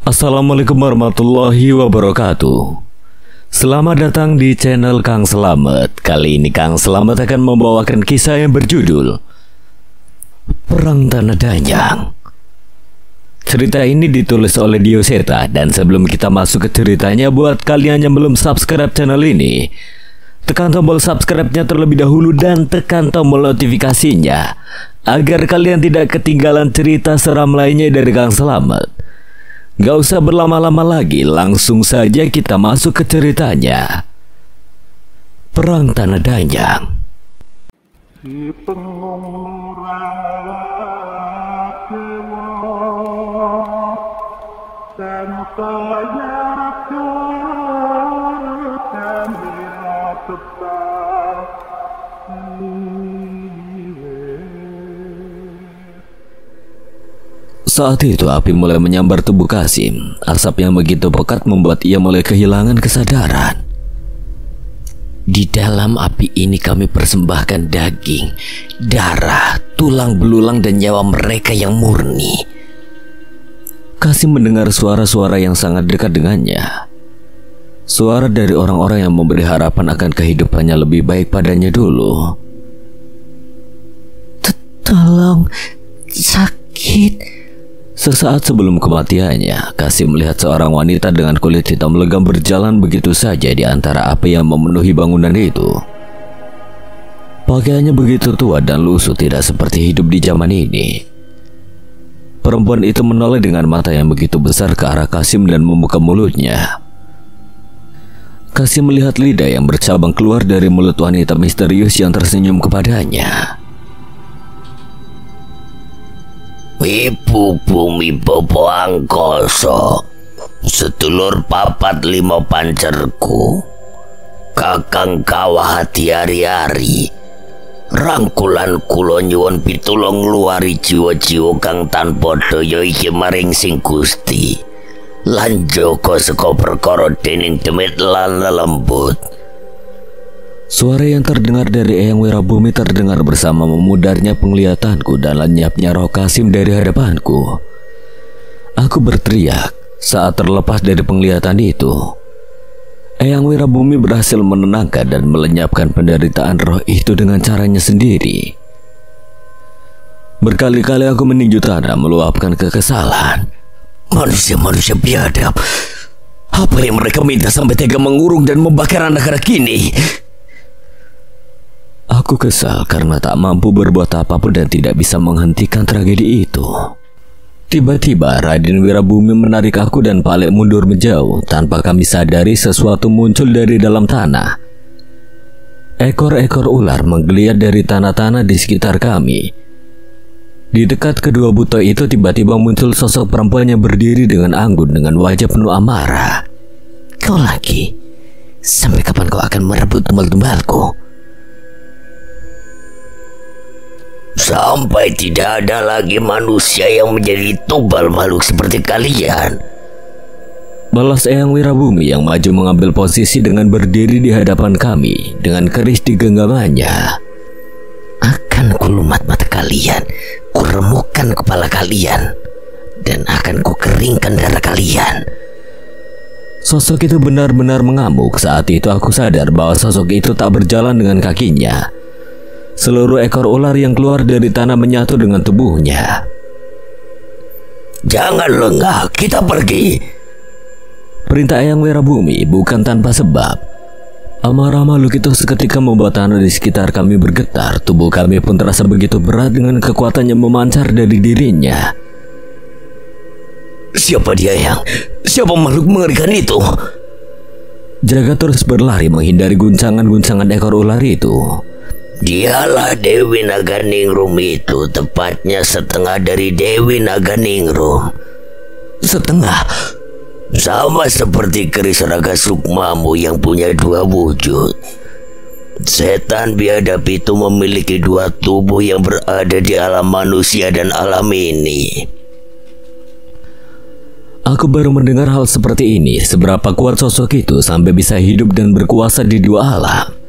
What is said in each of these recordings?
Assalamualaikum warahmatullahi wabarakatuh. Selamat datang di channel Kang Slamet. Kali ini Kang Slamet akan membawakan kisah yang berjudul Perang Tanah Danyang. Cerita ini ditulis oleh Dioseta. Dan sebelum kita masuk ke ceritanya, buat kalian yang belum subscribe channel ini, tekan tombol subscribe-nya terlebih dahulu dan tekan tombol notifikasinya agar kalian tidak ketinggalan cerita seram lainnya dari Kang Slamet. Gak usah berlama-lama lagi, langsung saja kita masuk ke ceritanya. Perang Tanah Danyang. Si Saat itu api mulai menyambar tubuh Kasim. Asap yang begitu pekat membuat ia mulai kehilangan kesadaran. Di dalam api ini kami persembahkan daging, darah, tulang belulang dan nyawa mereka yang murni. Kasim mendengar suara-suara yang sangat dekat dengannya. Suara dari orang-orang yang memberi harapan akan kehidupannya lebih baik padanya dulu. Tolong, sakit. Sesaat sebelum kematiannya, Kasim melihat seorang wanita dengan kulit hitam legam berjalan begitu saja di antara api yang memenuhi bangunan itu. Pakaiannya begitu tua dan lusuh, tidak seperti hidup di zaman ini. Perempuan itu menoleh dengan mata yang begitu besar ke arah Kasim dan membuka mulutnya. Kasim melihat lidah yang bercabang keluar dari mulut wanita misterius yang tersenyum kepadanya. Ibu bumi bobo angkoso, sedulur papat limo pancerku, kakang kawah hati hari-hari, rangkulan kulo nyuwun pitulung luari jiwa-jiwa kang tanpa daya iki maring sing Gusti, lan joko saka perkara dening demit lan lelembut. Suara yang terdengar dari Eyang Wirabumi terdengar bersama memudarnya penglihatanku dan lenyapnya roh Kasim dari hadapanku. Aku berteriak saat terlepas dari penglihatan itu. Eyang Wirabumi berhasil menenangkan dan melenyapkan penderitaan roh itu dengan caranya sendiri. Berkali-kali aku meninju tanah meluapkan kekesalan. Manusia-manusia biadab, apa yang mereka minta sampai tega mengurung dan membakar anak-anak ini? Aku kesal karena tak mampu berbuat apapun dan tidak bisa menghentikan tragedi itu. Tiba-tiba Raden Wirabumi menarik aku dan Palek mundur menjauh. Tanpa kami sadari sesuatu muncul dari dalam tanah. Ekor-ekor ular menggeliat dari tanah-tanah di sekitar kami. Di dekat kedua buto itu tiba-tiba muncul sosok perempuan yang berdiri dengan anggun dengan wajah penuh amarah. Kau lagi? Sampai kapan kau akan merebut tumbal-tumbalku? Sampai tidak ada lagi manusia yang menjadi tumbal makhluk seperti kalian, balas Eyang Wirabumi yang maju mengambil posisi dengan berdiri di hadapan kami dengan keris di genggamannya. Akan kulumat mata kalian, kuremukkan kepala kalian, dan akan kukeringkan darah kalian. Sosok itu benar-benar mengamuk. Saat itu aku sadar bahwa sosok itu tak berjalan dengan kakinya. Seluruh ekor ular yang keluar dari tanah menyatu dengan tubuhnya. Jangan lengah, kita pergi, perintah Eyang Wirabumi bukan tanpa sebab. Amarah makhluk itu seketika membuat tanah di sekitar kami bergetar. Tubuh kami pun terasa begitu berat dengan kekuatan yang memancar dari dirinya. Siapa dia Siapa makhluk mengerikan itu? Jaga terus berlari menghindari guncangan-guncangan ekor ular itu. Dialah Dewi Naganingrum itu, tepatnya setengah dari Dewi Naganingrum. Setengah? Sama seperti keris Raga Sukmamu yang punya dua wujud. Setan biadab itu memiliki dua tubuh yang berada di alam manusia dan alam ini. Aku baru mendengar hal seperti ini. Seberapa kuat sosok itu sampai bisa hidup dan berkuasa di dua alam.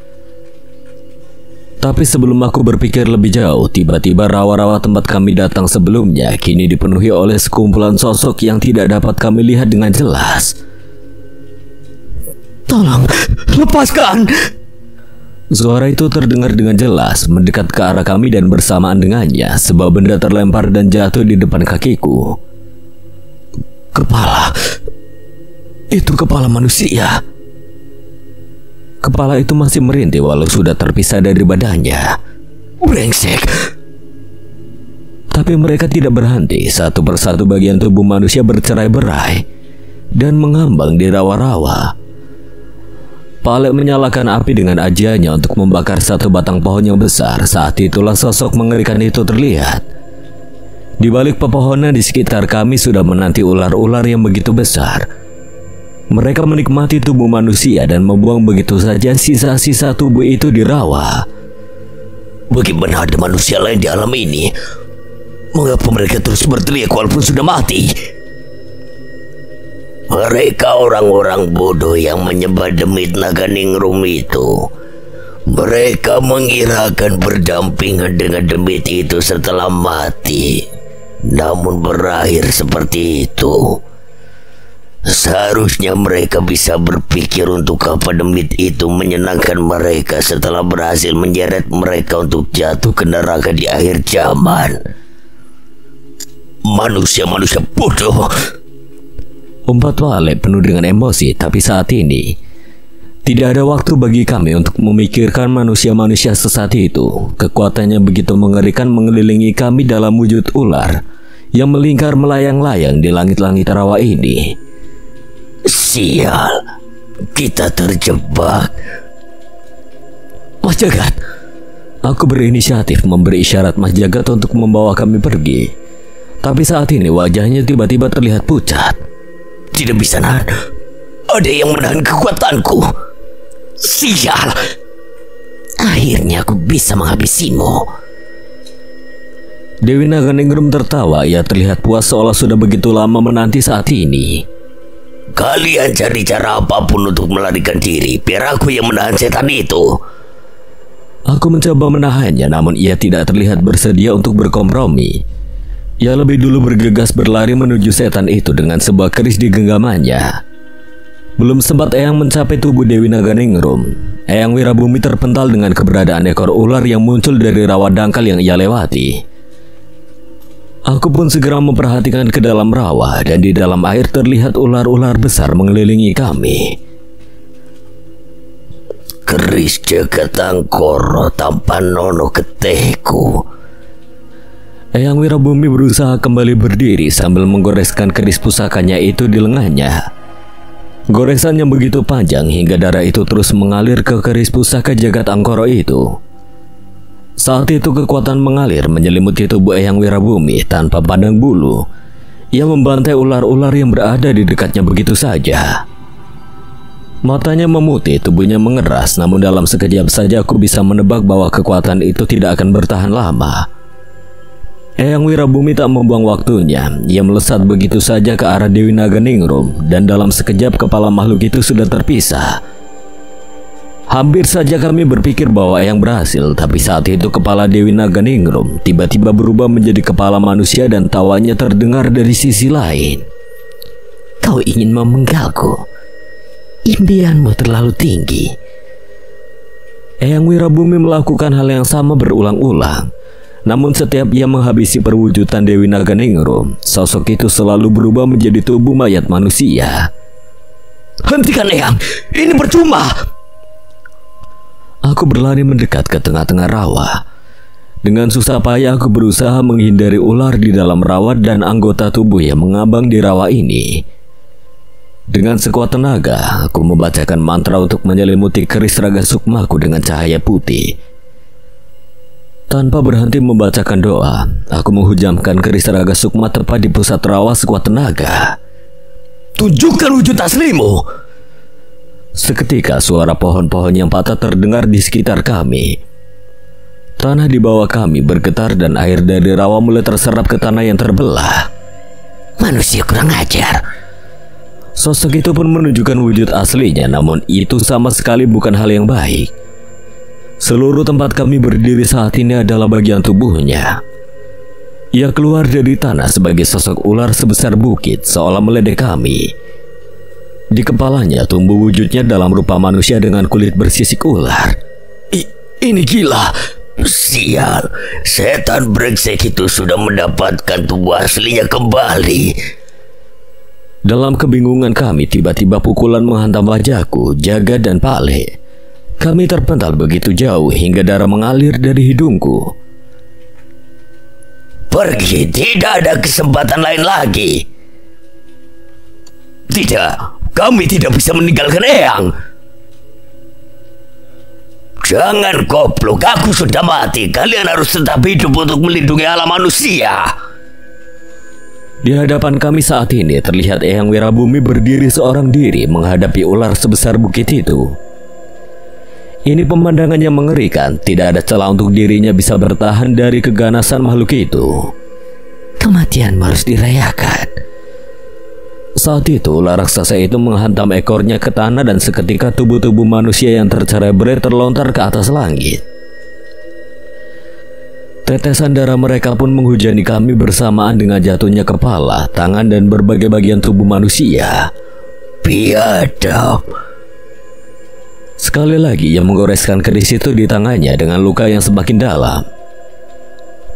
Tapi sebelum aku berpikir lebih jauh, tiba-tiba rawa-rawa tempat kami datang sebelumnya kini dipenuhi oleh sekumpulan sosok yang tidak dapat kami lihat dengan jelas. Tolong, lepaskan! Suara itu terdengar dengan jelas, mendekat ke arah kami dan bersamaan dengannya sebuah benda terlempar dan jatuh di depan kakiku. Kepala. Itu kepala manusia. Kepala itu masih merintih walau sudah terpisah dari badannya. Brengsek. Tapi mereka tidak berhenti. Satu persatu bagian tubuh manusia bercerai-berai dan mengambang di rawa-rawa. Palek menyalakan api dengan ajiannya untuk membakar satu batang pohon yang besar. Saat itulah sosok mengerikan itu terlihat. Di balik pepohonan di sekitar kami sudah menanti ular-ular yang begitu besar. Mereka menikmati tubuh manusia dan membuang begitu saja sisa-sisa tubuh itu di rawa. Bagaimana ada manusia lain di alam ini? Mengapa mereka terus berteriak walaupun sudah mati? Mereka orang-orang bodoh yang menyembah demit naga ningrum itu. Mereka mengira akan berdampingan dengan demit itu setelah mati, namun berakhir seperti itu. Seharusnya mereka bisa berpikir untuk apa demit itu menyenangkan mereka setelah berhasil menyeret mereka untuk jatuh ke neraka di akhir zaman. Manusia-manusia bodoh. Umpat Palek penuh dengan emosi, tapi saat ini tidak ada waktu bagi kami untuk memikirkan manusia-manusia sesat itu. Kekuatannya begitu mengerikan mengelilingi kami dalam wujud ular yang melingkar melayang-layang di langit-langit rawa ini. Sial, kita terjebak. Mas Jagat, aku berinisiatif memberi isyarat Mas Jagat untuk membawa kami pergi. Tapi saat ini wajahnya tiba-tiba terlihat pucat. Tidak bisa nahan. Ada yang menahan kekuatanku. Sial. Akhirnya aku bisa menghabisimu. Dewi Naga Ningrum tertawa. Ia terlihat puas seolah sudah begitu lama menanti saat ini. Kalian cari cara apapun untuk melarikan diri, biar aku yang menahan setan itu. Aku mencoba menahannya, namun ia tidak terlihat bersedia untuk berkompromi. Ia lebih dulu bergegas berlari menuju setan itu dengan sebuah keris di genggamannya. Belum sempat Eyang mencapai tubuh Dewi Naga Ningrum, Eyang Wirabumi terpental dengan keberadaan ekor ular yang muncul dari rawa dangkal yang ia lewati. Aku pun segera memperhatikan ke dalam rawa, dan di dalam air terlihat ular-ular besar mengelilingi kami. Keris Jagat Angkoro tanpa nono getihku. Eyang Wirabumi berusaha kembali berdiri sambil menggoreskan keris pusakanya itu di lengannya. Goresan yang begitu panjang hingga darah itu terus mengalir ke keris pusaka Jagat Angkoro itu. Saat itu kekuatan mengalir menyelimuti tubuh Eyang Wirabumi tanpa pandang bulu. Ia membantai ular-ular yang berada di dekatnya begitu saja. Matanya memutih, tubuhnya mengeras, namun dalam sekejap saja aku bisa menebak bahwa kekuatan itu tidak akan bertahan lama. Eyang Wirabumi tak membuang waktunya. Ia melesat begitu saja ke arah Dewi Naga Ningrum, dan dalam sekejap kepala makhluk itu sudah terpisah. Hampir saja kami berpikir bahwa Eyang berhasil, tapi saat itu kepala Dewi Naga Ningrum tiba-tiba berubah menjadi kepala manusia dan tawanya terdengar dari sisi lain. Kau ingin memenggalku? Impianmu terlalu tinggi. Eyang Wirabumi melakukan hal yang sama berulang-ulang. Namun setiap ia menghabisi perwujudan Dewi Naga Ningrum, sosok itu selalu berubah menjadi tubuh mayat manusia. Hentikan Eyang, ini percuma. Aku berlari mendekat ke tengah-tengah rawa. Dengan susah payah aku berusaha menghindari ular di dalam rawa dan anggota tubuh yang mengambang di rawa ini. Dengan sekuat tenaga, aku membacakan mantra untuk menyelimuti keris raga sukmaku dengan cahaya putih. Tanpa berhenti membacakan doa, aku menghujamkan keris raga sukma tepat di pusat rawa sekuat tenaga. Tunjukkan wujud aslimu. Seketika suara pohon-pohon yang patah terdengar di sekitar kami. Tanah di bawah kami bergetar dan air dari rawa mulai terserap ke tanah yang terbelah. Manusia kurang ajar. Sosok itu pun menunjukkan wujud aslinya, namun itu sama sekali bukan hal yang baik. Seluruh tempat kami berdiri saat ini adalah bagian tubuhnya. Ia keluar dari tanah sebagai sosok ular sebesar bukit seolah meledek kami. Di kepalanya tumbuh wujudnya dalam rupa manusia dengan kulit bersisik ular. Ini gila. Sial, setan brengsek itu sudah mendapatkan tubuh aslinya kembali. Dalam kebingungan kami, tiba-tiba pukulan menghantam wajahku, Jagat dan Pale. Kami terpental begitu jauh hingga darah mengalir dari hidungku. Pergi, tidak ada kesempatan lain lagi. Tidak, kami tidak bisa meninggalkan Eyang. Jangan goblok, aku sudah mati. Kalian harus tetap hidup untuk melindungi alam manusia. Di hadapan kami saat ini terlihat Eyang Wirabumi berdiri seorang diri menghadapi ular sebesar bukit itu. Ini pemandangan yang mengerikan. Tidak ada celah untuk dirinya bisa bertahan dari keganasan makhluk itu. Kematian harus dirayakan. Saat itu ular raksasa itu menghantam ekornya ke tanah dan seketika tubuh-tubuh manusia yang tercerai-berai terlontar ke atas langit. Tetesan darah mereka pun menghujani kami bersamaan dengan jatuhnya kepala, tangan dan berbagai bagian tubuh manusia. Biadab. Sekali lagi ia menggoreskan keris itu di tangannya dengan luka yang semakin dalam.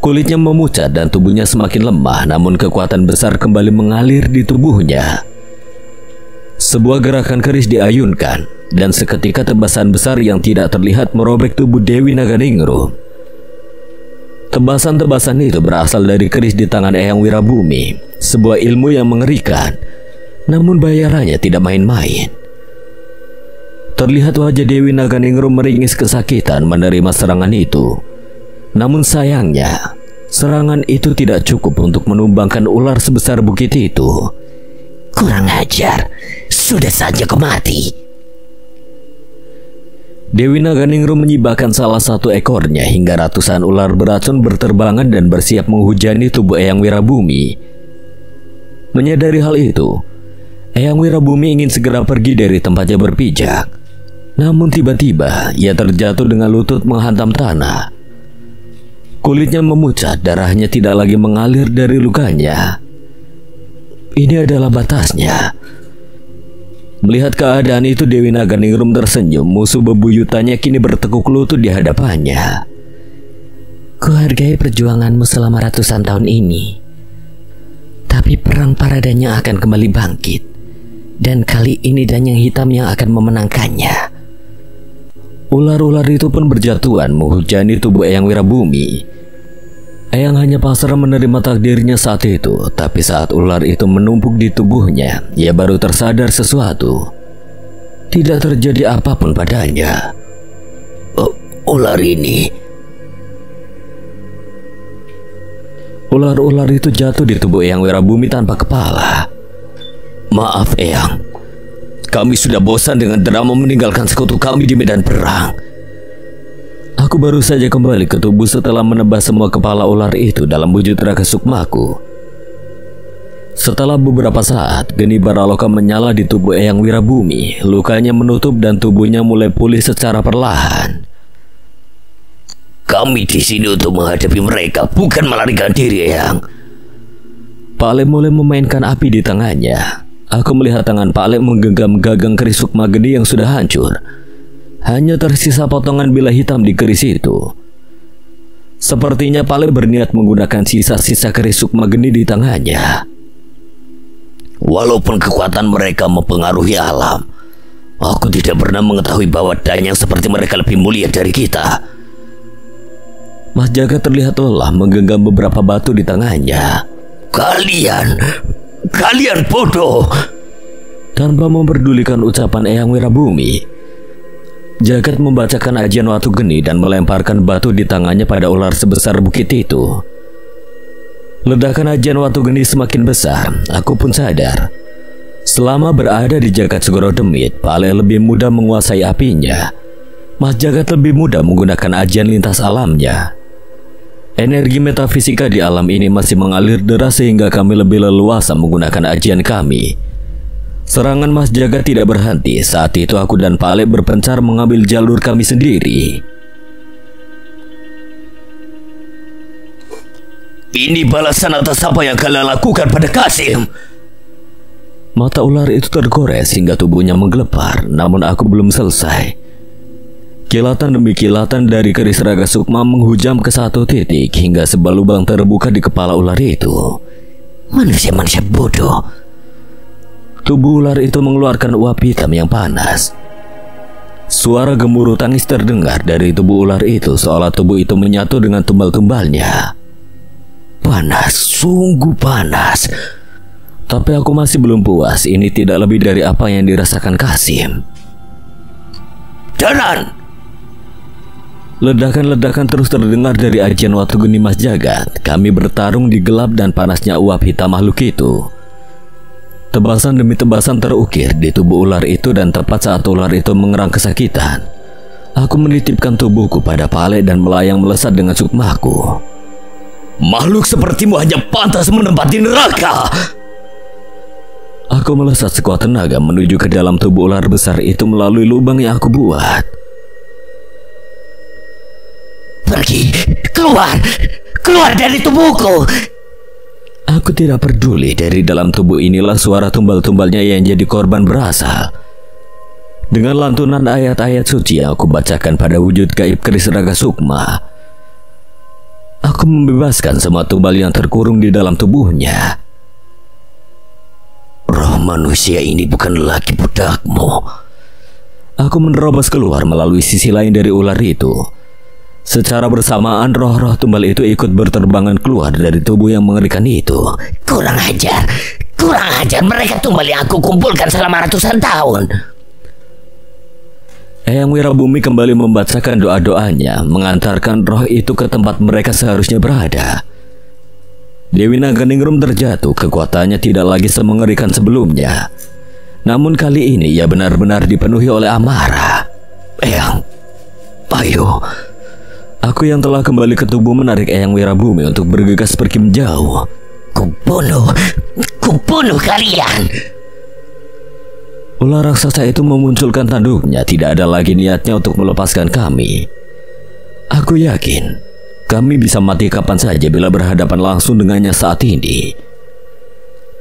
Kulitnya memucat dan tubuhnya semakin lemah, namun kekuatan besar kembali mengalir di tubuhnya. Sebuah gerakan keris diayunkan, dan seketika tebasan besar yang tidak terlihat merobek tubuh Dewi Naganingrum. Tebasan-tebasan itu berasal dari keris di tangan Eyang Wirabumi, sebuah ilmu yang mengerikan, namun bayarannya tidak main-main. Terlihat wajah Dewi Naganingrum meringis kesakitan menerima serangan itu. Namun sayangnya, serangan itu tidak cukup untuk menumbangkan ular sebesar bukit itu. Kurang ajar, sudah saja kau mati. Dewi Naganingrum menyibakkan salah satu ekornya hingga ratusan ular beracun berterbangan dan bersiap menghujani tubuh Eyang Wirabumi. Menyadari hal itu, Eyang Wirabumi ingin segera pergi dari tempatnya berpijak. Namun tiba-tiba ia terjatuh dengan lutut menghantam tanah. Kulitnya memucat, darahnya tidak lagi mengalir dari lukanya. Ini adalah batasnya. Melihat keadaan itu, Dewi Naganingrum tersenyum. Musuh bebuyutannya kini bertekuk lutut di hadapannya. Kuhargai perjuanganmu selama ratusan tahun ini. Tapi perang Paradanya akan kembali bangkit. Dan kali ini Danyang Hitam yang akan memenangkannya. Ular-ular itu pun berjatuhan menghujani tubuh Eyang Wirabumi. Eyang hanya pasrah menerima takdirnya saat itu, tapi saat ular itu menumpuk di tubuhnya, ia baru tersadar sesuatu. Tidak terjadi apapun padanya. Ular ini. Ular-ular itu jatuh di tubuh Eyang Wirabumi tanpa kepala. Maaf Eyang, kami sudah bosan dengan drama meninggalkan sekutu kami di medan perang. Aku baru saja kembali ke tubuh setelah menebas semua kepala ular itu dalam wujud Raga Sukmaku. Setelah beberapa saat, geni Baraloka menyala di tubuh Eyang Wirabumi. Lukanya menutup dan tubuhnya mulai pulih secara perlahan. Kami di sini untuk menghadapi mereka, bukan melarikan diri, Eyang. Pak Lek mulai memainkan api di tangannya. Aku melihat tangan Pak Lek menggenggam gagang keris Sukma Geni yang sudah hancur. Hanya tersisa potongan bila hitam di keris itu. Sepertinya Pak Lek berniat menggunakan sisa-sisa keris Sukma Geni di tangannya. Walaupun kekuatan mereka mempengaruhi alam, aku tidak pernah mengetahui bahwa Danyang seperti mereka lebih mulia dari kita. Mas Jaga terlihat lelah menggenggam beberapa batu di tangannya. Kalian bodoh. Tanpa memperdulikan ucapan Eyang Wirabumi, Jagat membacakan ajian Watu Geni dan melemparkan batu di tangannya pada ular sebesar bukit itu. Ledakan ajian Watu Geni semakin besar. Aku pun sadar, selama berada di Jagat Segoro Demit, Pak Lek lebih mudah menguasai apinya. Mas Jagat lebih mudah menggunakan ajian lintas alamnya. Energi metafisika di alam ini masih mengalir deras sehingga kami lebih leluasa menggunakan ajian kami. Serangan Mas Jagat tidak berhenti. Saat itu aku dan Pak Lek berpencar mengambil jalur kami sendiri. Ini balasan atas apa yang kalian lakukan pada Kasim. Mata ular itu tergores hingga tubuhnya menggelepar, namun aku belum selesai. Kilatan demi kilatan dari keris Raga Sukma menghujam ke satu titik hingga sebuah lubang terbuka di kepala ular itu. Manusia-manusia bodoh. Tubuh ular itu mengeluarkan uap hitam yang panas. Suara gemuruh tangis terdengar dari tubuh ular itu, seolah tubuh itu menyatu dengan tumbal-tumbalnya. Panas, sungguh panas. Tapi aku masih belum puas. Ini tidak lebih dari apa yang dirasakan Kasim. Jalan! Ledakan-ledakan terus terdengar dari ajian Watu Geni Mas Jagat. Kami bertarung di gelap dan panasnya uap hitam makhluk itu. Tebasan demi tebasan terukir di tubuh ular itu, dan tepat saat ular itu mengerang kesakitan, aku menitipkan tubuhku pada Pale dan melayang melesat dengan sukmaku. Makhluk sepertimu hanya pantas menempati neraka. Aku melesat sekuat tenaga menuju ke dalam tubuh ular besar itu melalui lubang yang aku buat. Pergi, keluar dari tubuhku. Aku tidak peduli, dari dalam tubuh inilah suara tumbal-tumbalnya yang jadi korban berasal. Dengan lantunan ayat-ayat suci yang aku bacakan pada wujud gaib keris Raga Sukma, aku membebaskan semua tumbal yang terkurung di dalam tubuhnya. Roh manusia ini bukan lagi budakmu. Aku menerobos keluar melalui sisi lain dari ular itu. Secara bersamaan roh-roh tumbal itu ikut berterbangan keluar dari tubuh yang mengerikan itu. Kurang ajar. Mereka tumbal yang aku kumpulkan selama ratusan tahun. Eyang Wirabumi kembali membacakan doa-doanya, mengantarkan roh itu ke tempat mereka seharusnya berada. Dewi Naganingrum terjatuh, kekuatannya tidak lagi semengerikan sebelumnya. Namun kali ini ia benar-benar dipenuhi oleh amarah. Eyang, ayo. Aku yang telah kembali ke tubuh menarik Eyang Wirabumi untuk bergegas pergi menjauh. Kubunuh kalian. Ular raksasa itu memunculkan tanduknya, tidak ada lagi niatnya untuk melepaskan kami. Aku yakin kami bisa mati kapan saja bila berhadapan langsung dengannya saat ini.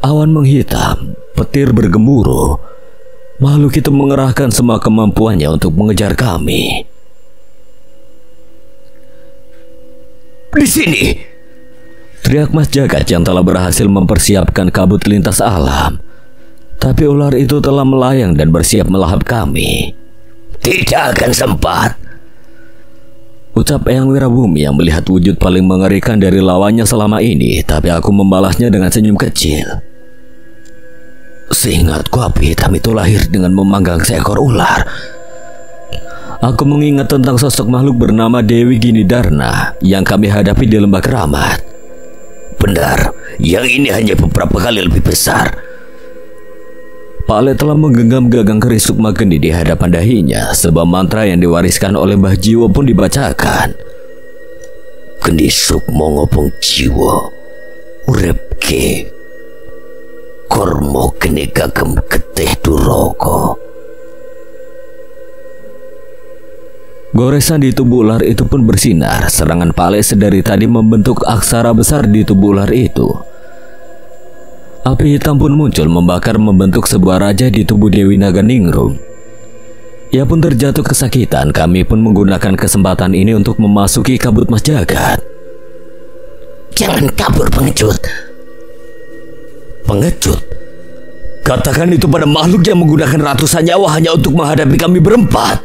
Awan menghitam, petir bergemuruh. Makhluk itu mengerahkan semua kemampuannya untuk mengejar kami. Di sini, teriak Mas Jagat yang telah berhasil mempersiapkan kabut lintas alam. Tapi ular itu telah melayang dan bersiap melahap kami. Tidak akan sempat, ucap Eyang Wirabumi yang melihat wujud paling mengerikan dari lawannya selama ini. Tapi aku membalasnya dengan senyum kecil. Seingatku api hitam itu lahir dengan memanggang seekor ular. Aku mengingat tentang sosok makhluk bernama Dewi Ginidarna yang kami hadapi di Lembah Keramat. Benar, yang ini hanya beberapa kali lebih besar. Pale telah menggenggam gagang keris Sukma Geni di hadapan dahinya. Sebuah mantra yang diwariskan oleh Mbah Jiwo pun dibacakan. Geni Sukma ngobong jiwa, uripke kormo geni kagem getih duraka. Goresan di tubuh ular itu pun bersinar. Serangan Pale sedari tadi membentuk aksara besar di tubuh ular itu. Api hitam pun muncul membakar membentuk sebuah raja di tubuh Dewi Naganingrum. Ia pun terjatuh kesakitan. Kami pun menggunakan kesempatan ini untuk memasuki kabut Mas Jagat. Jangan kabur, pengecut. Pengecut? Katakan itu pada makhluk yang menggunakan ratusan nyawa hanya untuk menghadapi kami berempat.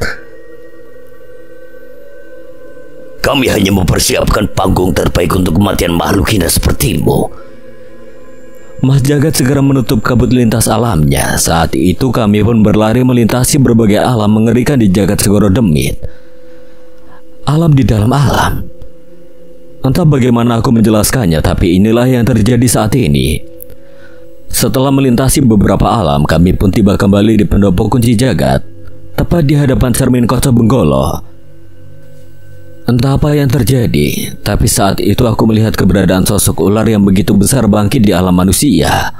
Kami hanya mempersiapkan panggung terbaik untuk kematian makhluk hina sepertimu. Mas Jagat segera menutup kabut lintas alamnya. Saat itu kami pun berlari melintasi berbagai alam mengerikan di jagat Segoro Demit. Alam di dalam alam. Entah bagaimana aku menjelaskannya, tapi inilah yang terjadi saat ini. Setelah melintasi beberapa alam, kami pun tiba kembali di pendopo kunci jagat, tepat di hadapan cermin Koco Benggolo. Entah apa yang terjadi, tapi saat itu aku melihat keberadaan sosok ular yang begitu besar bangkit di alam manusia.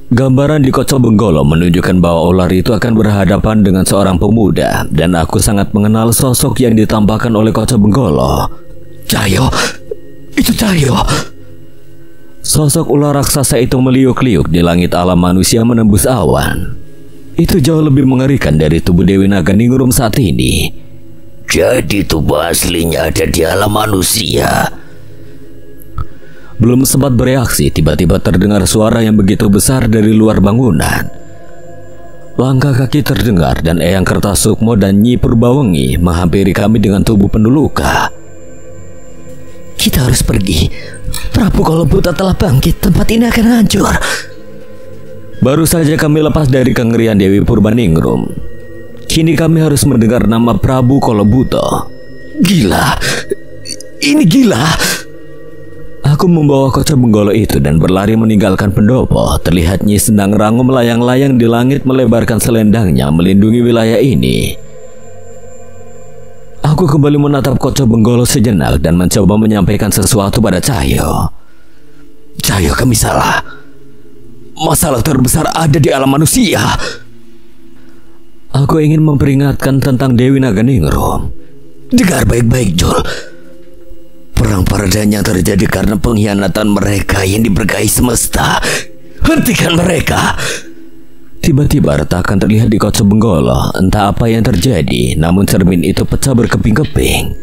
Gambaran di Koco Benggolo menunjukkan bahwa ular itu akan berhadapan dengan seorang pemuda, dan aku sangat mengenal sosok yang ditampakkan oleh Koco Benggolo. Itu Cahyo. Sosok ular raksasa itu meliuk-liuk di langit alam manusia menembus awan. Itu jauh lebih mengerikan dari tubuh Dewi Naganingrum saat ini. Jadi tubuh aslinya ada di alam manusia. Belum sempat bereaksi, tiba-tiba terdengar suara yang begitu besar dari luar bangunan. Langkah kaki terdengar dan Eyang Kertasukmo dan Nyi Purbawengi menghampiri kami dengan tubuh penuh luka. Kita harus pergi. Prabu Kolobuta telah bangkit. Tempat ini akan hancur. Baru saja kami lepas dari kengerian Dewi Purbaningrum. Kini kami harus mendengar nama Prabu Kolobuta. Gila. Ini gila. Aku membawa Koco Benggolo itu dan berlari meninggalkan pendopo. Terlihat Nyi Sendang Rango melayang-layang di langit melebarkan selendangnya melindungi wilayah ini. Aku kembali menatap Koco Benggolo sejenak dan mencoba menyampaikan sesuatu pada Cahyo. Cahyo, kami salah. Masalah terbesar ada di alam manusia. Aku ingin memperingatkan tentang Dewi Naganingrum. Dengar baik-baik, Jol. Perang Paradan yang terjadi karena pengkhianatan mereka yang diberkahi semesta. Hentikan mereka. Tiba-tiba retakan terlihat di Koco Benggolo. Entah apa yang terjadi, namun cermin itu pecah berkeping-keping.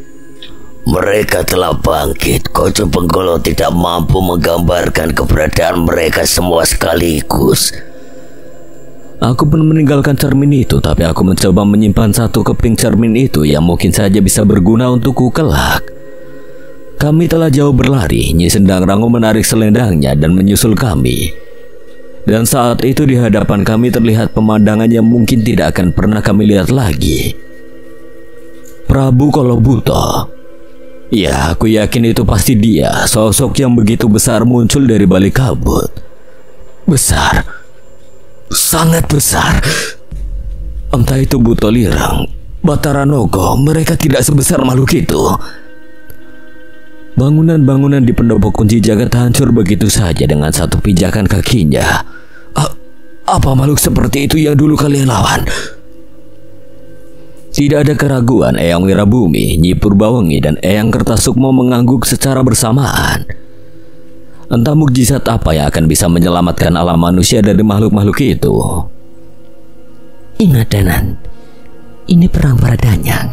Mereka telah bangkit. Koco Benggolo tidak mampu menggambarkan keberadaan mereka semua sekaligus. Aku pun meninggalkan cermin itu, tapi aku mencoba menyimpan satu keping cermin itu yang mungkin saja bisa berguna untukku kelak. Kami telah jauh berlari. Nyi Sendang Rango menarik selendangnya dan menyusul kami. Dan saat itu di hadapan kami terlihat pemandangan yang mungkin tidak akan pernah kami lihat lagi. Prabu Kolobuta. Ya, aku yakin itu pasti dia. Sosok yang begitu besar muncul dari balik kabut. Besar. Sangat besar. Entah itu Buto Lirang, Batara Nogo, mereka tidak sebesar makhluk itu. Bangunan-bangunan di pendopo kunci jagat hancur begitu saja dengan satu pijakan kakinya. Apa makhluk seperti itu yang dulu kalian lawan? Tidak ada keraguan, Eyang Wirabumi, Nyi Purbawengi, dan Eyang Kertasukmo mengangguk secara bersamaan. Entah mukjizat apa yang akan bisa menyelamatkan alam manusia dari makhluk-makhluk itu. Ingat, Danan, ini perang Paradanyang.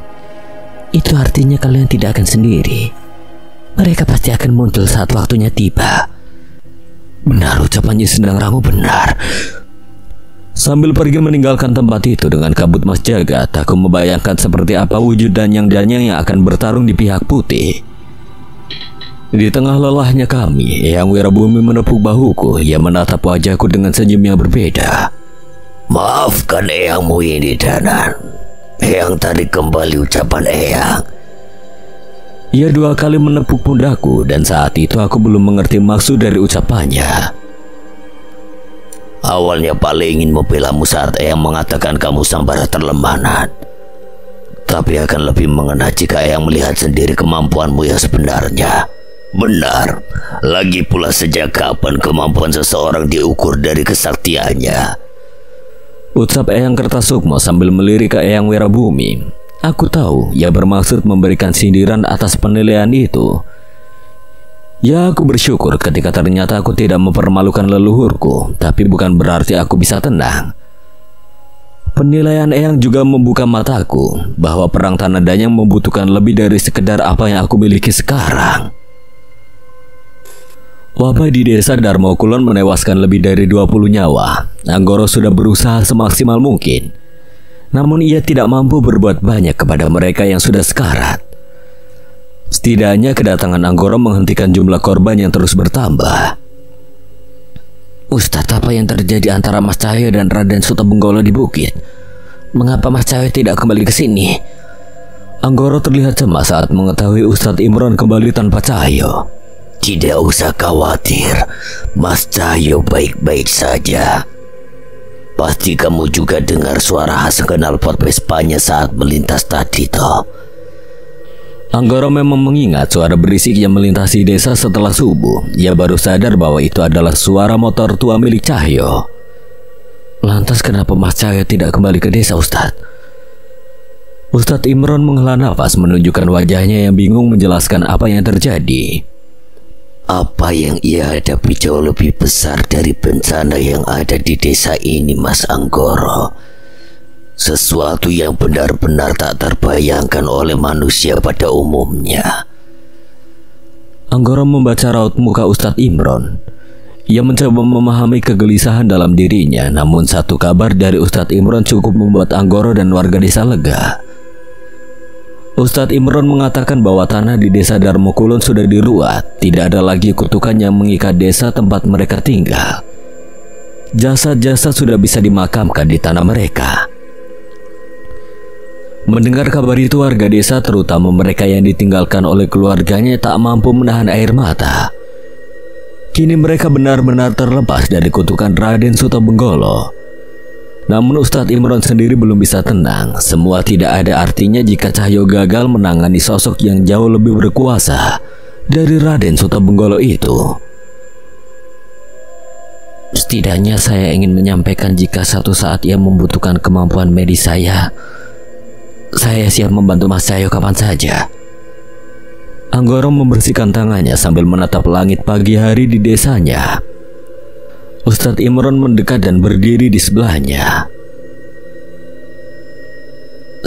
Itu artinya kalian tidak akan sendiri. Mereka pasti akan muncul saat waktunya tiba. Benar, ucapannya Sendang Rango benar. Sambil pergi meninggalkan tempat itu dengan kabut Mas Jagat, aku membayangkan seperti apa wujud danyang-danyang yang akan bertarung di pihak putih. Di tengah lelahnya kami, Eyang Wirabumi menepuk bahuku. Ia menatap wajahku dengan senyum yang berbeda. Maafkan Eyangmu ini, Danan. Eyang tadi kembali ucapan Eyang. Ia dua kali menepuk pundakku dan saat itu aku belum mengerti maksud dari ucapannya. Awalnya paling ingin membelamu saat Eyang mengatakan kamu Sambara terlemahan. Tapi akan lebih mengena jika Eyang melihat sendiri kemampuanmu yang sebenarnya. Benar, lagi pula sejak kapan kemampuan seseorang diukur dari kesaktiannya? Ucap Eyang Kertasukmo sambil melirik ke Eyang Wirabumi. Aku tahu ia bermaksud memberikan sindiran atas penilaian itu. Ya, aku bersyukur ketika ternyata aku tidak mempermalukan leluhurku, tapi bukan berarti aku bisa tenang. Penilaian Eyang juga membuka mataku bahwa perang Tanah Danyang membutuhkan lebih dari sekedar apa yang aku miliki sekarang. Wabah di desa Darmo Kulon menewaskan lebih dari 20 nyawa. Anggoro sudah berusaha semaksimal mungkin. Namun ia tidak mampu berbuat banyak kepada mereka yang sudah sekarat. Setidaknya kedatangan Anggoro menghentikan jumlah korban yang terus bertambah. Ustadz, apa yang terjadi antara Mas Cahyo dan Raden Sutobenggolo di bukit? Mengapa Mas Cahyo tidak kembali ke sini? Anggoro terlihat cemas saat mengetahui Ustadz Imron kembali tanpa Cahyo. Tidak usah khawatir, Mas Cahyo baik-baik saja. Pasti kamu juga dengar suara khas knalpot Vespanya saat melintas tadi toh. Anggoro memang mengingat suara berisik yang melintasi desa setelah subuh. Ia baru sadar bahwa itu adalah suara motor tua milik Cahyo. Lantas kenapa Mas Cahyo tidak kembali ke desa, Ustadz? Ustadz Imron menghela nafas menunjukkan wajahnya yang bingung menjelaskan apa yang terjadi. Apa yang ia hadapi jauh lebih besar dari bencana yang ada di desa ini, Mas Anggoro. Sesuatu yang benar-benar tak terbayangkan oleh manusia pada umumnya. Anggoro membaca raut muka Ustadz Imron. Ia mencoba memahami kegelisahan dalam dirinya, namun satu kabar dari Ustadz Imron cukup membuat Anggoro dan warga desa lega. Ustadz Imron mengatakan bahwa tanah di desa Darmokulon sudah diruat, tidak ada lagi kutukan yang mengikat desa tempat mereka tinggal. Jasad-jasad sudah bisa dimakamkan di tanah mereka. Mendengar kabar itu, warga desa terutama mereka yang ditinggalkan oleh keluarganya tak mampu menahan air mata. Kini mereka benar-benar terlepas dari kutukan Raden Sutobenggolo. Namun Ustadz Imron sendiri belum bisa tenang. Semua tidak ada artinya jika Cahyo gagal menangani sosok yang jauh lebih berkuasa dari Raden Sutobenggolo itu. Setidaknya saya ingin menyampaikan jika satu saat ia membutuhkan kemampuan medis saya siap membantu Mas Cahyo kapan saja. Anggoro membersihkan tangannya sambil menatap langit pagi hari di desanya. Ustadz Imron mendekat dan berdiri di sebelahnya.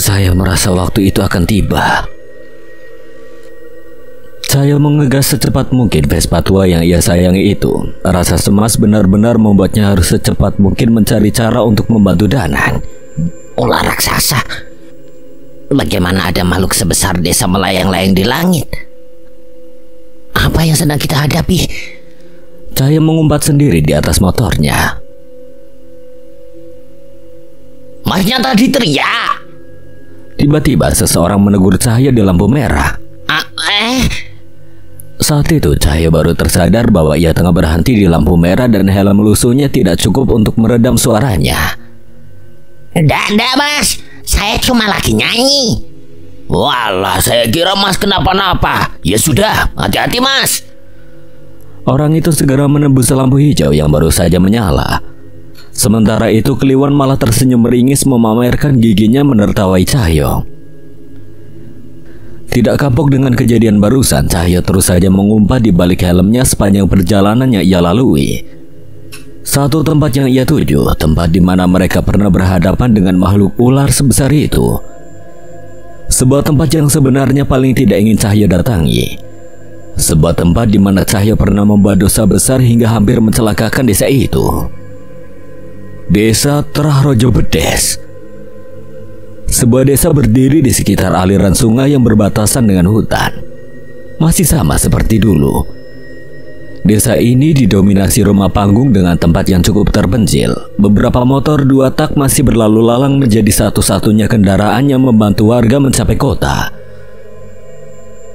Saya merasa waktu itu akan tiba. Saya mengegas secepat mungkin Vespa tua yang ia sayangi itu. Rasa cemas benar-benar membuatnya harus secepat mungkin mencari cara untuk membantu Danan. Ular raksasa. Bagaimana ada makhluk sebesar desa melayang-layang di langit? Apa yang sedang kita hadapi? Cahyo mengumpat sendiri di atas motornya. Masnya tadi teriak. Tiba-tiba seseorang menegur Cahyo di lampu merah. Saat itu Cahyo baru tersadar bahwa ia tengah berhenti di lampu merah dan helm lusuhnya tidak cukup untuk meredam suaranya. Tidak, Mas. Saya cuma lagi nyanyi. Walah, saya kira Mas kenapa-napa. Ya sudah, hati-hati Mas. Orang itu segera menembus lampu hijau yang baru saja menyala. Sementara itu Kliwon malah tersenyum meringis memamerkan giginya menertawai Cahyo. Tidak kapok dengan kejadian barusan, Cahyo terus saja mengumpat di balik helmnya sepanjang perjalanan yang ia lalui. Satu tempat yang ia tuju, tempat di mana mereka pernah berhadapan dengan makhluk ular sebesar itu. Sebuah tempat yang sebenarnya paling tidak ingin Cahyo datangi. Sebuah tempat di mana Cahyo pernah membuat dosa besar hingga hampir mencelakakan desa itu. Desa Trahrojo Bedes. Sebuah desa berdiri di sekitar aliran sungai yang berbatasan dengan hutan. Masih sama seperti dulu. Desa ini didominasi rumah panggung dengan tempat yang cukup terpencil. Beberapa motor 2 tak masih berlalu lalang menjadi satu-satunya kendaraan yang membantu warga mencapai kota.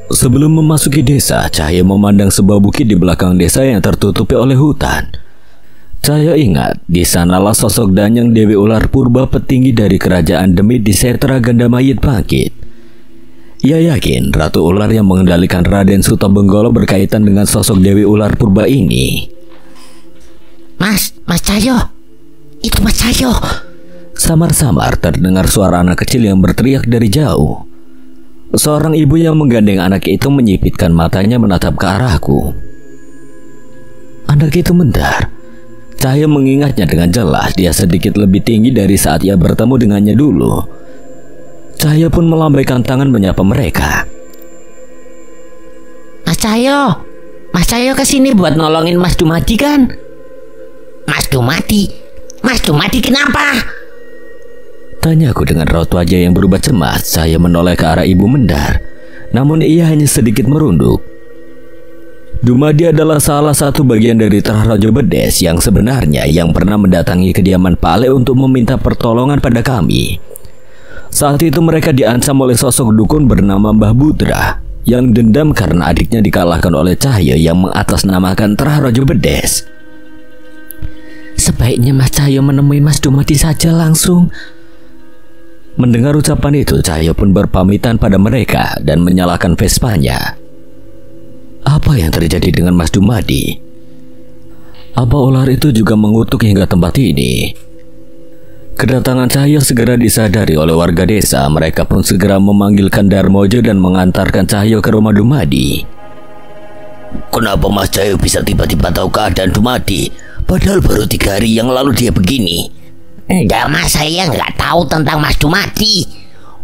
Sebelum memasuki desa, Cahyo memandang sebuah bukit di belakang desa yang tertutupi oleh hutan. Cahyo ingat, di sanalah sosok Danyang Dewi Ular Purba petinggi dari kerajaan Demit di Setra Gandamayit bangkit. Ia yakin Ratu Ular yang mengendalikan Raden Sutobenggolo berkaitan dengan sosok Dewi Ular Purba ini. Mas Cahyo. Itu Mas Cahyo. Samar-samar terdengar suara anak kecil yang berteriak dari jauh. Seorang ibu yang menggandeng anak itu menyipitkan matanya menatap ke arahku. Anak itu mentar. Cahyo mengingatnya dengan jelas. Dia sedikit lebih tinggi dari saat ia bertemu dengannya dulu. Cahyo pun melambaikan tangan menyapa mereka. Mas Cahyo kesini buat nolongin Mas Dumadi kan? Mas Dumadi kenapa? Tanyaku dengan raut wajah yang berubah cemas. Saya menoleh ke arah ibu Mendar, namun ia hanya sedikit merunduk. Dumadi adalah salah satu bagian dari Trahrojo Bedes yang sebenarnya yang pernah mendatangi kediaman Pale untuk meminta pertolongan pada kami. Saat itu mereka diancam oleh sosok dukun bernama Mbah Budra yang dendam karena adiknya dikalahkan oleh Cahyo yang mengatasnamakan Trahrojo Bedes. Sebaiknya Mas Cahyo menemui Mas Dumadi saja langsung. Mendengar ucapan itu, Cahyo pun berpamitan pada mereka dan menyalakan Vespanya. Apa yang terjadi dengan Mas Dumadi? Apa ular itu juga mengutuk hingga tempat ini? Kedatangan Cahyo segera disadari oleh warga desa. Mereka pun segera memanggilkan Darmojo dan mengantarkan Cahyo ke rumah Dumadi. Kenapa Mas Cahyo bisa tiba-tiba tahu keadaan Dumadi? Padahal baru 3 hari yang lalu dia begini. Enggak Mas, saya nggak tahu tentang Mas Dumadi.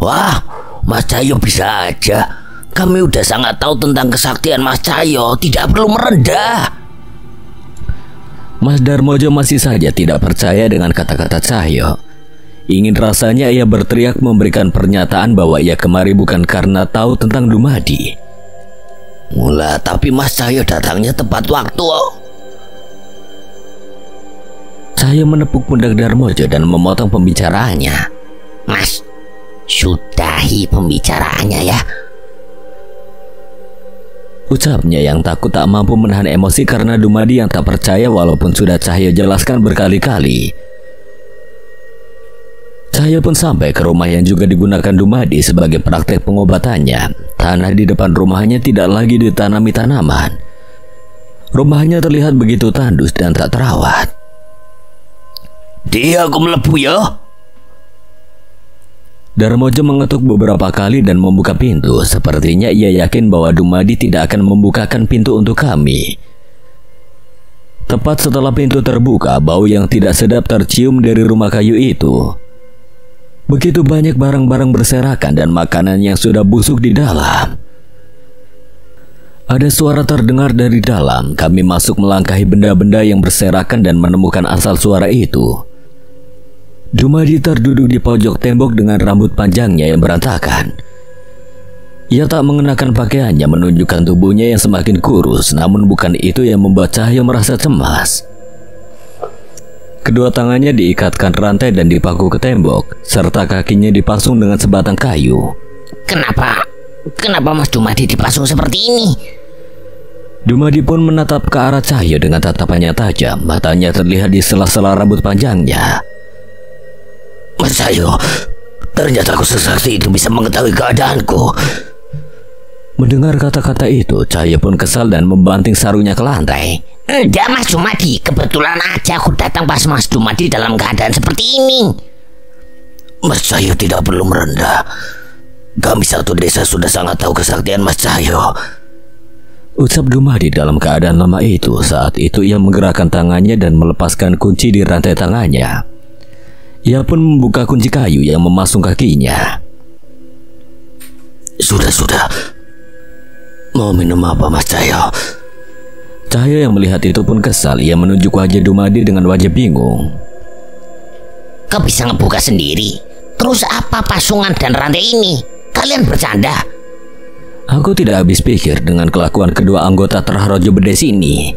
Wah, Mas Cahyo bisa aja. Kami udah sangat tahu tentang kesaktian Mas Cahyo. Tidak perlu merendah. Mas Darmojo masih saja tidak percaya dengan kata-kata Cahyo. Ingin rasanya ia berteriak memberikan pernyataan bahwa ia kemari bukan karena tahu tentang Dumadi. Mula, tapi Mas Cahyo datangnya tepat waktu. Cahyo menepuk pundak Darmojo dan memotong pembicaraannya. Mas, sudahi pembicaraannya ya. Ucapnya yang takut tak mampu menahan emosi karena Dumadi yang tak percaya walaupun sudah Cahyo jelaskan berkali-kali. Cahyo pun sampai ke rumah yang juga digunakan Dumadi sebagai praktek pengobatannya. Tanah di depan rumahnya tidak lagi ditanami tanaman. Rumahnya terlihat begitu tandus dan tak terawat. Dia aku melebu ya. Darmojo mengetuk beberapa kali dan membuka pintu. Sepertinya ia yakin bahwa Dumadi tidak akan membukakan pintu untuk kami. Tepat setelah pintu terbuka, bau yang tidak sedap tercium dari rumah kayu itu. Begitu banyak barang-barang berserakan dan makanan yang sudah busuk di dalam. Ada suara terdengar dari dalam. Kami masuk melangkahi benda-benda yang berserakan dan menemukan asal suara itu. Dumadi terduduk di pojok tembok dengan rambut panjangnya yang berantakan. Ia tak mengenakan pakaiannya menunjukkan tubuhnya yang semakin kurus, namun bukan itu yang membuat Cahyo merasa cemas. Kedua tangannya diikatkan rantai dan dipaku ke tembok, serta kakinya dipasung dengan sebatang kayu. Kenapa Mas Dumadi dipasung seperti ini? Dumadi pun menatap ke arah Cahyo dengan tatapannya tajam. Matanya terlihat di sela-sela rambut panjangnya. Mas Cahyo, ternyata aku sesakti itu bisa mengetahui keadaanku. Mendengar kata-kata itu, Cahyo pun kesal dan membanting sarungnya ke lantai. Enggak Mas Dumadi, kebetulan aja aku datang pas Mas Dumadi dalam keadaan seperti ini. Mas Cahyo tidak perlu merendah. Kami satu desa sudah sangat tahu kesaktian Mas Cahyo. Ucap Dumadi dalam keadaan lemah itu. Saat itu ia menggerakkan tangannya dan melepaskan kunci di rantai tangannya. Ia pun membuka kunci kayu yang memasung kakinya. Sudah. Mau minum apa Mas Cahyo? Cahyo yang melihat itu pun kesal. Ia menunjuk wajah Dumadi dengan wajah bingung. Kau bisa ngebuka sendiri? Terus apa pasungan dan rantai ini? Kalian bercanda? Aku tidak habis pikir dengan kelakuan kedua anggota Trahrojo Bedes ini.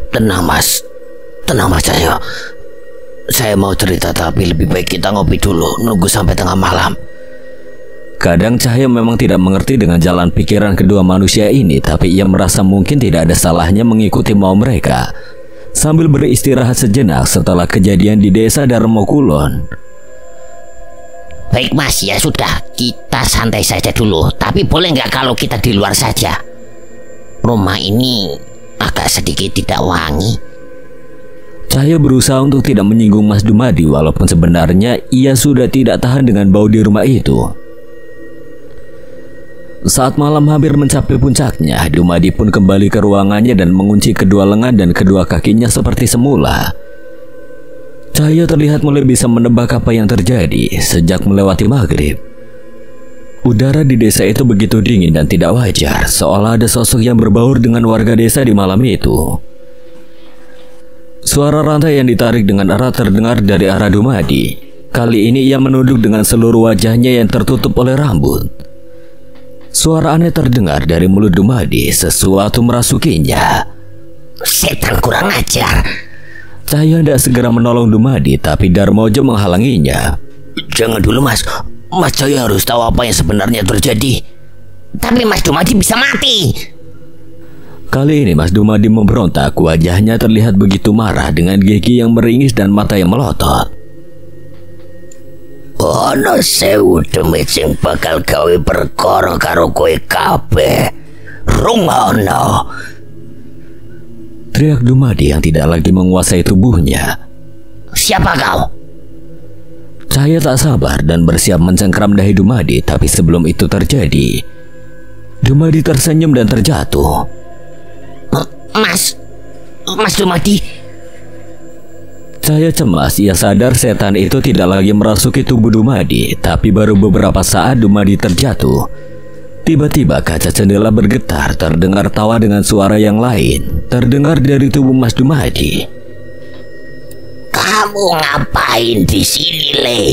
Tenang Mas Cahyo. Saya mau cerita, tapi lebih baik kita ngopi dulu, nunggu sampai tengah malam. Kadang Cahyo memang tidak mengerti dengan jalan pikiran kedua manusia ini, tapi ia merasa mungkin tidak ada salahnya mengikuti mau mereka. Sambil beristirahat sejenak setelah kejadian di desa Darmo Kulon. Baik Mas, ya sudah, kita santai saja dulu. Tapi boleh nggak kalau kita di luar saja? Rumah ini agak sedikit tidak wangi. Cahyo berusaha untuk tidak menyinggung Mas Dumadi, walaupun sebenarnya ia sudah tidak tahan dengan bau di rumah itu. Saat malam hampir mencapai puncaknya, Dumadi pun kembali ke ruangannya dan mengunci kedua lengan dan kedua kakinya seperti semula. Cahyo terlihat mulai bisa menebak apa yang terjadi sejak melewati maghrib. Udara di desa itu begitu dingin dan tidak wajar, seolah ada sosok yang berbaur dengan warga desa di malam itu. Suara rantai yang ditarik dengan erat terdengar dari arah Dumadi. Kali ini ia menunduk dengan seluruh wajahnya yang tertutup oleh rambut. Suara aneh terdengar dari mulut Dumadi, sesuatu merasukinya. Setan kurang ajar. Cahyo hendak segera menolong Dumadi, tapi Darmojo menghalanginya. Jangan dulu Mas Cahyo harus tahu apa yang sebenarnya terjadi. Tapi Mas Dumadi bisa mati. Kali ini Mas Dumadi memberontak. Wajahnya terlihat begitu marah dengan gigi yang meringis dan mata yang melotot. Ono sewu demi sing bakal gawe perkara karo kowe kabeh. Rungono. Teriak Dumadi yang tidak lagi menguasai tubuhnya. Siapa kau? Cahyo tak sabar dan bersiap mencengkram dahi Dumadi, tapi sebelum itu terjadi, Dumadi tersenyum dan terjatuh. Mas Dumadi. Cahya cemas, ia sadar setan itu tidak lagi merasuki tubuh Dumadi, tapi baru beberapa saat Dumadi terjatuh. Tiba-tiba kaca jendela bergetar, terdengar tawa dengan suara yang lain, terdengar dari tubuh Mas Dumadi. Kamu ngapain di sini, Le?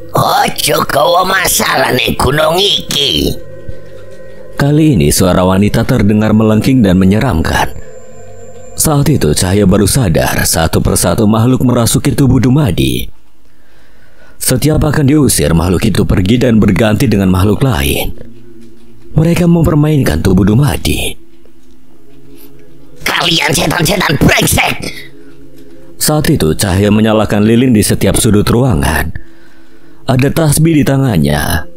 Ojo gawa masalah nih gunung iki. Kali ini suara wanita terdengar melengking dan menyeramkan. Saat itu Cahya baru sadar satu persatu makhluk merasuki tubuh Dumadi. Setiap akan diusir, makhluk itu pergi dan berganti dengan makhluk lain. Mereka mempermainkan tubuh Dumadi. Kalian setan-setan brengsek. Saat itu Cahya menyalakan lilin di setiap sudut ruangan. Ada tasbih di tangannya.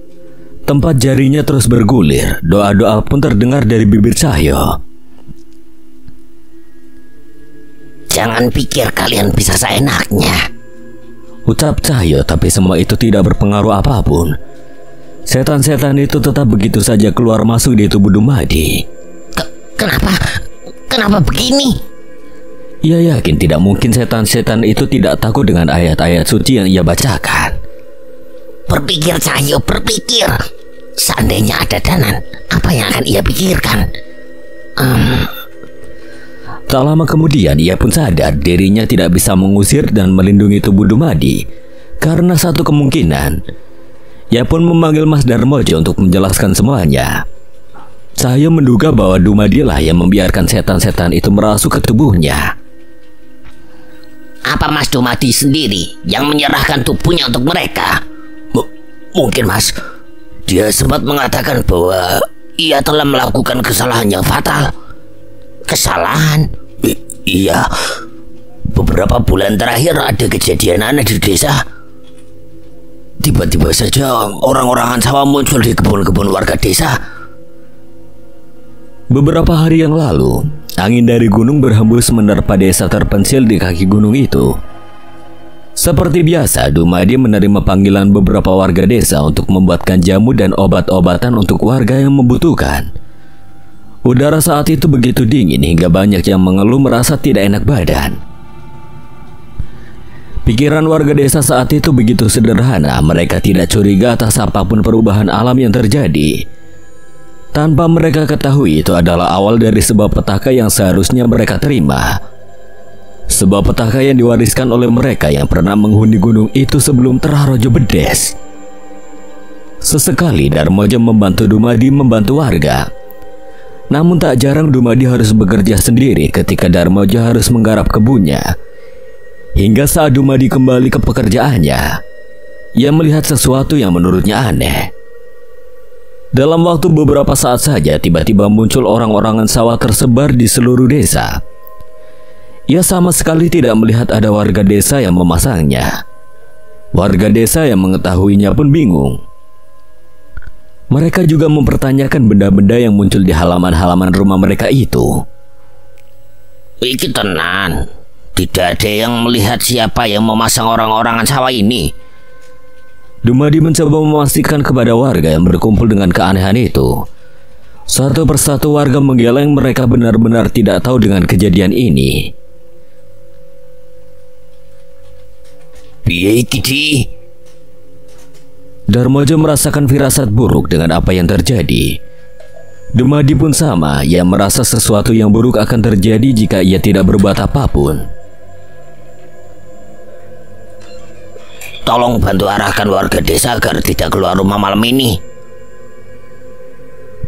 Tempat jarinya terus bergulir. Doa-doa pun terdengar dari bibir Cahya. Jangan pikir kalian bisa seenaknya, ucap Cahya, tapi semua itu tidak berpengaruh apapun. Setan-setan itu tetap begitu saja keluar masuk di tubuh Dumadi. Kenapa begini? Ia yakin tidak mungkin setan-setan itu tidak takut dengan ayat-ayat suci yang ia bacakan. Berpikir Cahyo, berpikir. Seandainya ada Danan, apa yang akan ia pikirkan? Tak lama kemudian ia pun sadar dirinya tidak bisa mengusir dan melindungi tubuh Dumadi karena satu kemungkinan. Ia pun memanggil Mas Darmojo untuk menjelaskan semuanya. Cahyo menduga bahwa Dumadi lah yang membiarkan setan-setan itu merasuk ke tubuhnya. Apa Mas Dumadi sendiri yang menyerahkan tubuhnya untuk mereka? Mungkin Mas, dia sempat mengatakan bahwa ia telah melakukan kesalahan yang fatal. Kesalahan? Iya, beberapa bulan terakhir ada kejadian aneh di desa. Tiba-tiba saja orang-orang Hansawa muncul di kebun-kebun warga desa. Beberapa hari yang lalu, angin dari gunung berhembus menerpa desa terpencil di kaki gunung itu. Seperti biasa, Dumadi menerima panggilan beberapa warga desa untuk membuatkan jamu dan obat-obatan untuk warga yang membutuhkan. Udara saat itu begitu dingin hingga banyak yang mengeluh merasa tidak enak badan. Pikiran warga desa saat itu begitu sederhana, mereka tidak curiga atas apapun perubahan alam yang terjadi. Tanpa mereka ketahui itu adalah awal dari sebuah petaka yang seharusnya mereka terima. Sebuah petaka yang diwariskan oleh mereka yang pernah menghuni gunung itu sebelum Terah-Rojo bedes. Sesekali Darmojo membantu Dumadi membantu warga. Namun tak jarang Dumadi harus bekerja sendiri ketika Darmojo harus menggarap kebunnya. Hingga saat Dumadi kembali ke pekerjaannya, ia melihat sesuatu yang menurutnya aneh. Dalam waktu beberapa saat saja tiba-tiba muncul orang-orangan sawah tersebar di seluruh desa. Ia sama sekali tidak melihat ada warga desa yang memasangnya. Warga desa yang mengetahuinya pun bingung. Mereka juga mempertanyakan benda-benda yang muncul di halaman-halaman rumah mereka itu. Iki tenan, tidak ada yang melihat siapa yang memasang orang-orangan sawah ini. Dumadi mencoba memastikan kepada warga yang berkumpul dengan keanehan itu. Satu persatu warga menggeleng, mereka benar-benar tidak tahu dengan kejadian ini. Piye iki, Di? Darmojo merasakan firasat buruk dengan apa yang terjadi. Dumadi pun sama, ia merasa sesuatu yang buruk akan terjadi jika ia tidak berbuat apapun. Tolong bantu arahkan warga desa agar tidak keluar rumah malam ini.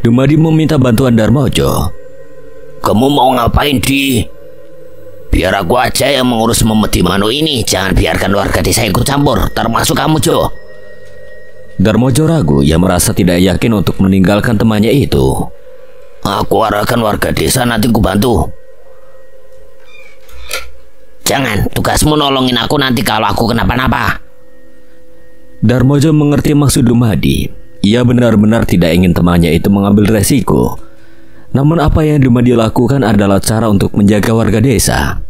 Dumadi meminta bantuan Darmojo. Kamu mau ngapain, Di? Biar aku aja yang mengurus memedi Manu ini. Jangan biarkan warga desa ikut campur, termasuk kamu, Jo. Darmojo ragu, ia merasa tidak yakin untuk meninggalkan temannya itu. Aku arahkan warga desa, nanti ku bantu. Jangan, tugasmu nolongin aku nanti kalau aku kenapa-napa. Darmojo mengerti maksud Dumadi. Ia benar-benar tidak ingin temannya itu mengambil resiko. Namun apa yang Dumadi lakukan adalah cara untuk menjaga warga desa.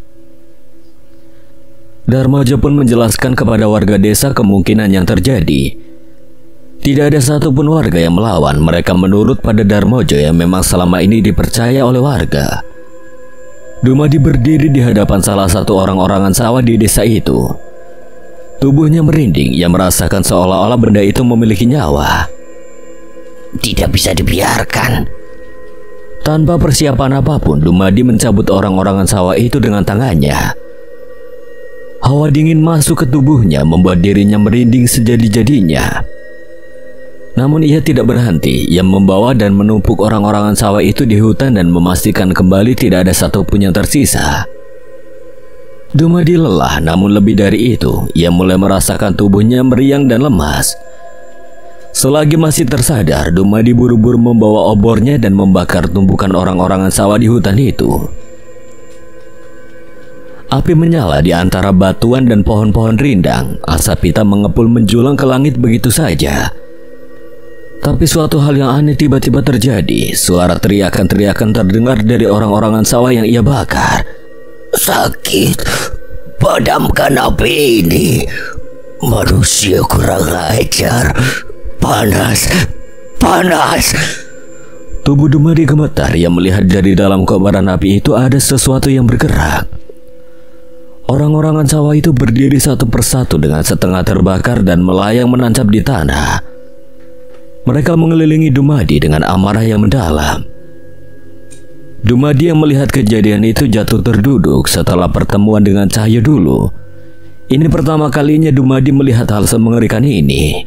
Darmojo pun menjelaskan kepada warga desa kemungkinan yang terjadi. Tidak ada satupun warga yang melawan. Mereka menurut pada Darmojo yang memang selama ini dipercaya oleh warga. Dumadi berdiri di hadapan salah satu orang-orangan sawah di desa itu. Tubuhnya merinding. Ia merasakan seolah-olah benda itu memiliki nyawa. Tidak bisa dibiarkan. Tanpa persiapan apapun, Dumadi mencabut orang-orangan sawah itu dengan tangannya. Hawa dingin masuk ke tubuhnya, membuat dirinya merinding sejadi-jadinya. Namun ia tidak berhenti. Ia membawa dan menumpuk orang-orangan sawah itu di hutan dan memastikan kembali tidak ada satupun yang tersisa. Dumadi lelah, namun lebih dari itu, ia mulai merasakan tubuhnya meriang dan lemas. Selagi masih tersadar, Dumadi buru-buru membawa obornya dan membakar tumpukan orang-orangan sawah di hutan itu. Api menyala di antara batuan dan pohon-pohon rindang. Asap hitam mengepul menjulang ke langit begitu saja. Tapi suatu hal yang aneh tiba-tiba terjadi. Suara teriakan-teriakan terdengar dari orang-orangan sawah yang ia bakar. Sakit, padamkan api ini. Manusia kurang ajar. Panas, panas. Tubuh Dumadi gemetar. Ia melihat dari dalam kobaran api itu ada sesuatu yang bergerak. Orang-orangan sawah itu berdiri satu persatu dengan setengah terbakar dan melayang menancap di tanah. Mereka mengelilingi Dumadi dengan amarah yang mendalam. Dumadi yang melihat kejadian itu jatuh terduduk setelah pertemuan dengan Cahyo dulu. Ini pertama kalinya Dumadi melihat hal semengerikan ini.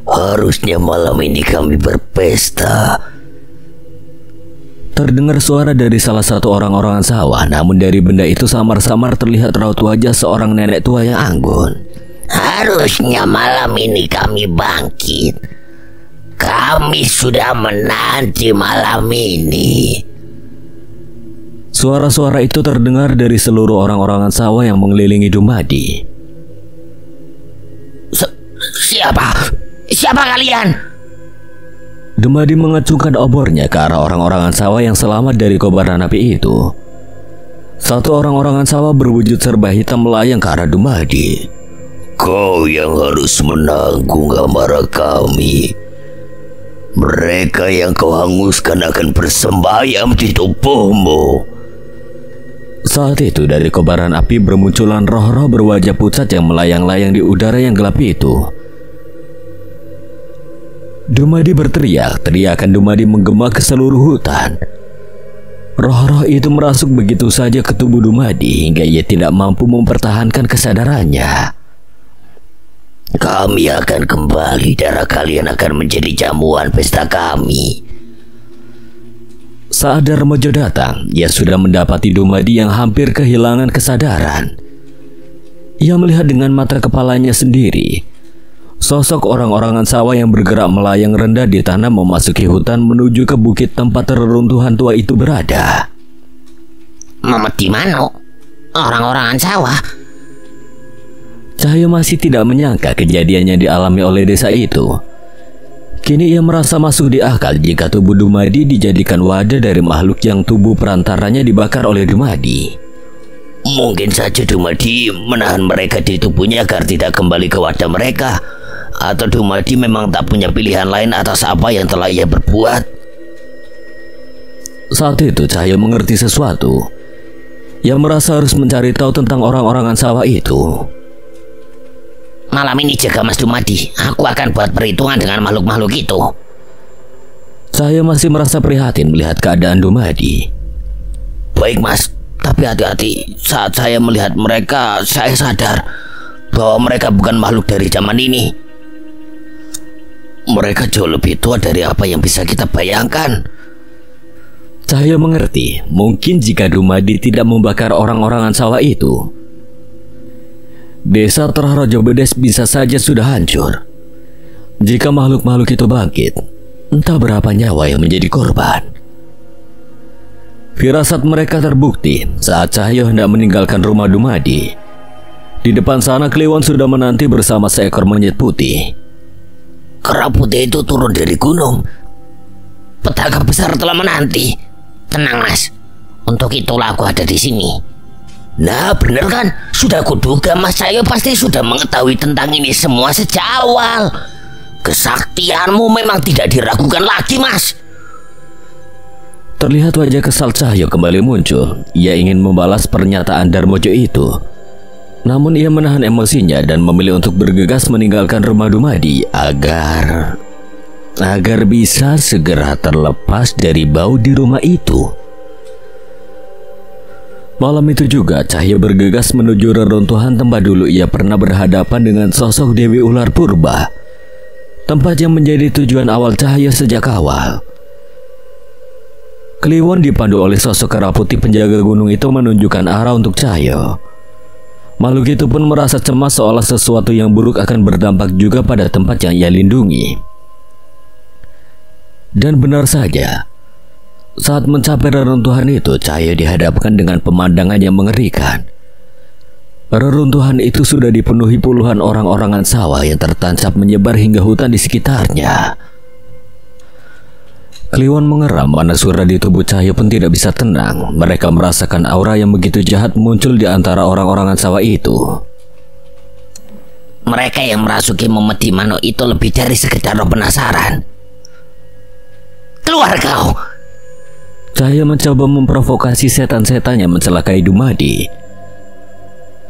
Harusnya malam ini kami berpesta. Terdengar suara dari salah satu orang-orangan sawah, namun dari benda itu samar-samar terlihat raut wajah seorang nenek tua yang anggun. Harusnya malam ini kami bangkit. Kami sudah menanti malam ini. Suara-suara itu terdengar dari seluruh orang-orangan sawah yang mengelilingi Dumadi. Siapa kalian? Dumadi mengacungkan obornya ke arah orang-orangan sawah yang selamat dari kobaran api itu. Satu orang-orangan sawah berwujud serba hitam melayang ke arah Dumadi. Kau yang harus menanggung amarah kami. Mereka yang kau hanguskan akan bersembayam di tubuhmu. Saat itu dari kobaran api bermunculan roh-roh berwajah pucat yang melayang-layang di udara yang gelap itu. Dumadi berteriak. Teriakan Dumadi menggema ke seluruh hutan. Roh-roh itu merasuk begitu saja ke tubuh Dumadi hingga ia tidak mampu mempertahankan kesadarannya. Kami akan kembali. Darah kalian akan menjadi jamuan pesta kami. Saat Darmojo datang, ia sudah mendapati Dumadi yang hampir kehilangan kesadaran. Ia melihat dengan mata kepalanya sendiri. Sosok orang-orangan sawah yang bergerak melayang rendah di tanah memasuki hutan menuju ke bukit tempat reruntuhan tua itu berada. Di mana? Orang-orangan sawah? Cahyo masih tidak menyangka kejadian yang dialami oleh desa itu. Kini ia merasa masuk di akal jika tubuh Dumadi dijadikan wadah dari makhluk yang tubuh perantaranya dibakar oleh Dumadi. Mungkin saja Dumadi menahan mereka di tubuhnya agar tidak kembali ke wadah mereka. Atau Dumadi memang tak punya pilihan lain atas apa yang telah ia berbuat. Saat itu Cahyo mengerti sesuatu. Ia merasa harus mencari tahu tentang orang-orangan sawah itu. Malam ini jaga Mas Dumadi. Aku akan buat perhitungan dengan makhluk-makhluk itu. Saya masih merasa prihatin melihat keadaan Dumadi. Baik Mas, tapi hati-hati. Saat saya melihat mereka, saya sadar bahwa mereka bukan makhluk dari zaman ini. Mereka jauh lebih tua dari apa yang bisa kita bayangkan. Cahyo mengerti. Mungkin jika Dumadi tidak membakar orang-orangan sawah itu, desa Trahrojo Bedes bisa saja sudah hancur. Jika makhluk-makhluk itu bangkit, entah berapa nyawa yang menjadi korban. Firasat mereka terbukti saat Cahyo hendak meninggalkan rumah Dumadi. Di depan sana Kliwon sudah menanti bersama seekor monyet putih. Kera putih itu turun dari gunung. Petaka besar telah menanti. Tenang Mas, untuk itulah aku ada di sini. Nah bener kan, sudah kuduga Mas Cahyo pasti sudah mengetahui tentang ini semua sejak awal. Kesaktianmu memang tidak diragukan lagi, Mas. Terlihat wajah kesal Cahyo kembali muncul. Ia ingin membalas pernyataan Darmojo itu. Namun ia menahan emosinya dan memilih untuk bergegas meninggalkan rumah Dumadi agar bisa segera terlepas dari bau di rumah itu. Malam itu juga Cahyo bergegas menuju reruntuhan tempat dulu ia pernah berhadapan dengan sosok Dewi Ular Purba, tempat yang menjadi tujuan awal Cahyo sejak awal. Kliwon dipandu oleh sosok kera putih penjaga gunung itu menunjukkan arah untuk Cahyo. Makhluk itu pun merasa cemas seolah sesuatu yang buruk akan berdampak juga pada tempat yang ia lindungi. Dan benar saja, saat mencapai reruntuhan itu, Cahyo dihadapkan dengan pemandangan yang mengerikan. Reruntuhan itu sudah dipenuhi puluhan orang-orangan sawah yang tertancap menyebar hingga hutan di sekitarnya. Kliwon mengeram, Wanasura di tubuh Cahyo pun tidak bisa tenang. Mereka merasakan aura yang begitu jahat muncul di antara orang-orangan sawah itu. Mereka yang merasuki memeti Mano itu lebih dari sekedar penasaran. Keluar kau! Cahyo mencoba memprovokasi setan-setan yang mencelakai Dumadi.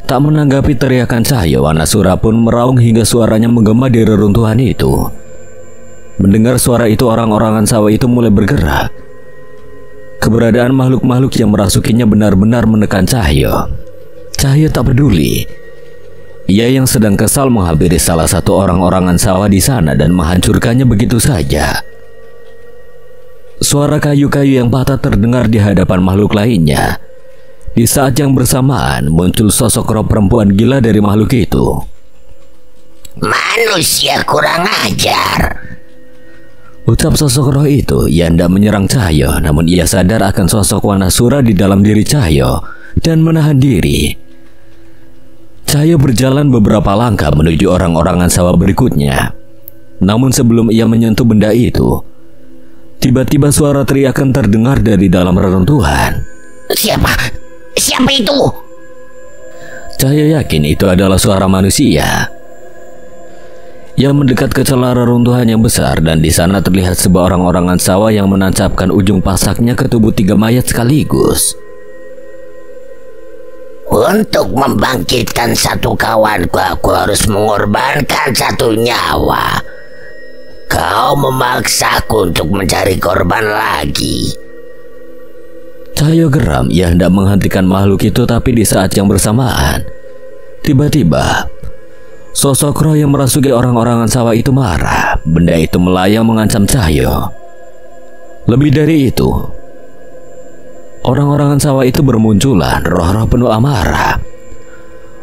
Tak menanggapi teriakan Cahyo, Wanasura pun meraung hingga suaranya menggema di reruntuhan itu. Mendengar suara itu, orang-orangan sawah itu mulai bergerak. Keberadaan makhluk-makhluk yang merasukinya benar-benar menekan Cahyo. Cahyo tak peduli. Ia yang sedang kesal menghampiri salah satu orang-orangan sawah di sana dan menghancurkannya begitu saja. Suara kayu-kayu yang patah terdengar di hadapan makhluk lainnya. Di saat yang bersamaan muncul sosok roh perempuan gila dari makhluk itu. Manusia kurang ajar, ucap sosok roh itu. Ia hendak menyerang Cahyo, namun ia sadar akan sosok Wanasura di dalam diri Cahyo dan menahan diri. Cahyo berjalan beberapa langkah menuju orang-orangan sawah berikutnya. Namun sebelum ia menyentuh benda itu, tiba-tiba suara teriakan terdengar dari dalam reruntuhan. Siapa itu? Cahyo yakin itu adalah suara manusia. Ia mendekat ke celah reruntuhan yang besar dan di sana terlihat sebuah orang-orangan sawah yang menancapkan ujung pasaknya ke tubuh 3 mayat sekaligus. Untuk membangkitkan satu kawanku, aku harus mengorbankan 1 nyawa. Kau memaksaku untuk mencari korban lagi. Cahyo geram. Ia hendak menghentikan makhluk itu, tapi di saat yang bersamaan, tiba-tiba sosok roh yang merasuki orang-orangan sawah itu marah. Benda itu melayang mengancam Cahyo. Lebih dari itu, orang-orangan sawah itu bermunculan, roh-roh penuh amarah.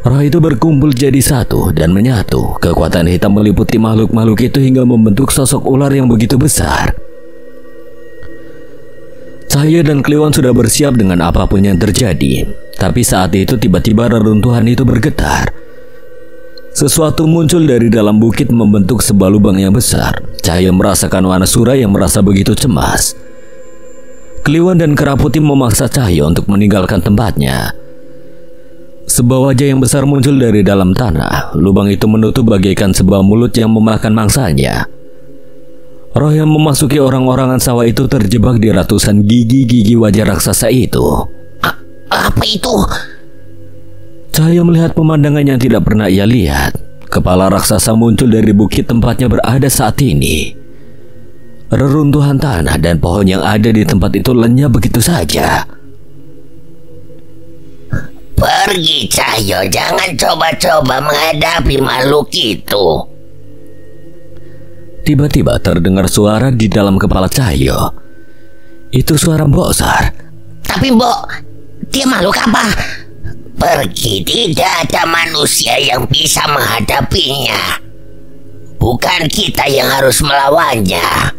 Roh itu berkumpul jadi satu dan menyatu. Kekuatan hitam meliputi makhluk-makhluk itu hingga membentuk sosok ular yang begitu besar. Cahyo dan Kliwon sudah bersiap dengan apapun yang terjadi. Tapi saat itu tiba-tiba reruntuhan itu bergetar. Sesuatu muncul dari dalam bukit membentuk sebuah lubang yang besar. Cahyo merasakan Wanasura yang merasa begitu cemas. Kliwon dan Kera Putih memaksa Cahyo untuk meninggalkan tempatnya. Sebuah wajah yang besar muncul dari dalam tanah. Lubang itu menutup bagaikan sebuah mulut yang memakan mangsanya. Roh yang memasuki orang-orangan sawah itu terjebak di ratusan gigi-gigi wajah raksasa itu. Apa itu? Cahyo melihat pemandangan yang tidak pernah ia lihat. Kepala raksasa muncul dari bukit tempatnya berada saat ini. Reruntuhan tanah dan pohon yang ada di tempat itu lenyap begitu saja. Pergi Cahyo, jangan coba-coba menghadapi makhluk itu. Tiba-tiba terdengar suara di dalam kepala Cahyo. Itu suara Mbok Sar. Tapi Mbok, dia makhluk apa? Pergi, tidak ada manusia yang bisa menghadapinya. Bukan kita yang harus melawannya.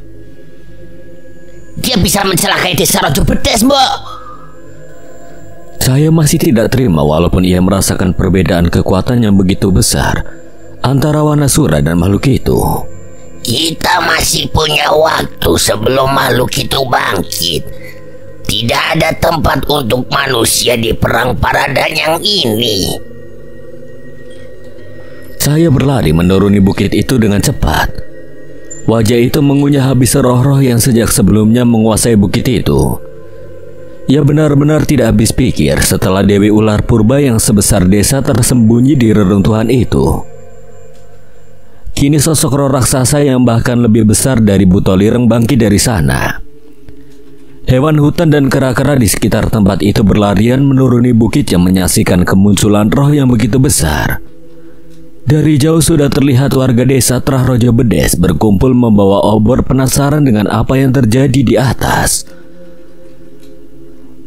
Dia bisa mencelakai Desa Raja Bedes, Mbok. Cahyo masih tidak terima walaupun ia merasakan perbedaan kekuatan yang begitu besar antara Wanasura dan makhluk itu. Kita masih punya waktu sebelum makhluk itu bangkit. Tidak ada tempat untuk manusia di perang Paradanyang ini. Cahaya berlari menuruni bukit itu dengan cepat. Wajah itu mengunyah habis roh-roh yang sejak sebelumnya menguasai bukit itu. Ia benar-benar tidak habis pikir setelah Dewi Ular Purba yang sebesar desa tersembunyi di reruntuhan itu. Kini sosok roh raksasa yang bahkan lebih besar dari Butolireng bangkit dari sana. Hewan hutan dan kera-kera di sekitar tempat itu berlarian menuruni bukit yang menyaksikan kemunculan roh yang begitu besar. Dari jauh sudah terlihat warga desa Trahrojo Bedes berkumpul membawa obor penasaran dengan apa yang terjadi di atas.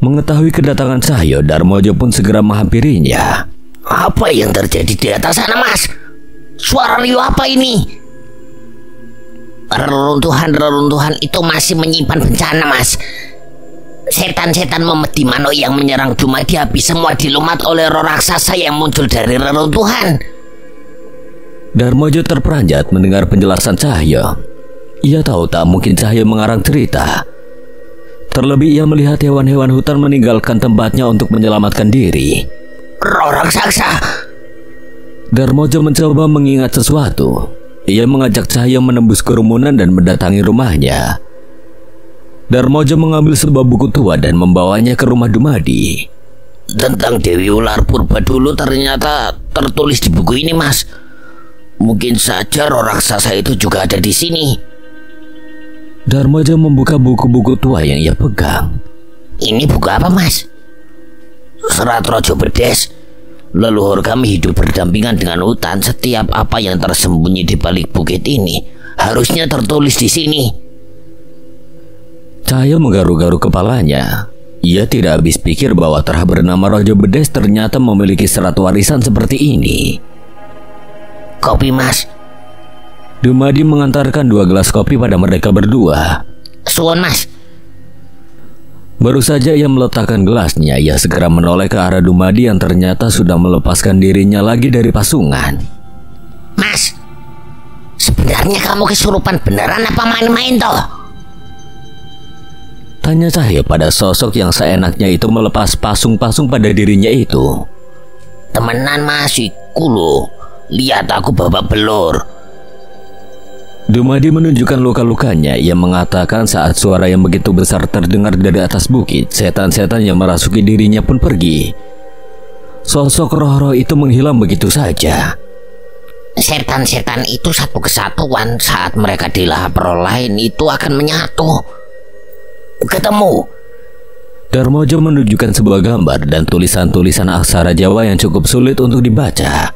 Mengetahui kedatangan Cahyo, Darmojo pun segera menghampirinya. Apa yang terjadi di atas sana, Mas? Suara riuh apa ini? Reruntuhan itu masih menyimpan bencana, Mas. Setan-setan memedi mano yang menyerang Dumadi habis semua dilumat oleh roh raksasa yang muncul dari reruntuhan. Darmojo terperanjat mendengar penjelasan Cahyo. Ia tahu tak mungkin Cahyo mengarang cerita. Terlebih ia melihat hewan-hewan hutan meninggalkan tempatnya untuk menyelamatkan diri. Roh raksasa. Darmojo mencoba mengingat sesuatu. Ia mengajak Cahyo menembus kerumunan dan mendatangi rumahnya. Darmojo mengambil sebuah buku tua dan membawanya ke rumah Dumadi. Tentang Dewi Ular Purba dulu ternyata tertulis di buku ini, Mas. Mungkin saja roh raksasa itu juga ada di sini. Darmojo membuka buku-buku tua yang ia pegang. Ini buku apa, Mas? Serat Rojo Bedes. Leluhur kami hidup berdampingan dengan hutan. Setiap apa yang tersembunyi di balik bukit ini harusnya tertulis di sini. Cahyo menggaru-garu kepalanya. Ia tidak habis pikir bahwa terah bernama Rojo Bedes ternyata memiliki serat warisan seperti ini. Kopi, Mas. Dumadi mengantarkan 2 gelas kopi pada mereka berdua. Suwon, Mas. Baru saja ia meletakkan gelasnya, ia segera menoleh ke arah Dumadi yang ternyata sudah melepaskan dirinya lagi dari pasungan. Mas, sebenarnya kamu kesurupan beneran apa main-main toh? Tanya Cahyo pada sosok yang seenaknya itu melepas pasung-pasung pada dirinya itu. Temenan, Mas, iku loh. Lihat aku babak belur. Dumadi menunjukkan luka-lukanya. Ia mengatakan saat suara yang begitu besar terdengar dari atas bukit, setan-setan yang merasuki dirinya pun pergi. Sosok roh-roh itu menghilang begitu saja. Setan-setan itu satu kesatuan. Saat mereka dilahap roh lain itu akan menyatu. Ketemu. Darmojo menunjukkan sebuah gambar dan tulisan-tulisan aksara Jawa yang cukup sulit untuk dibaca.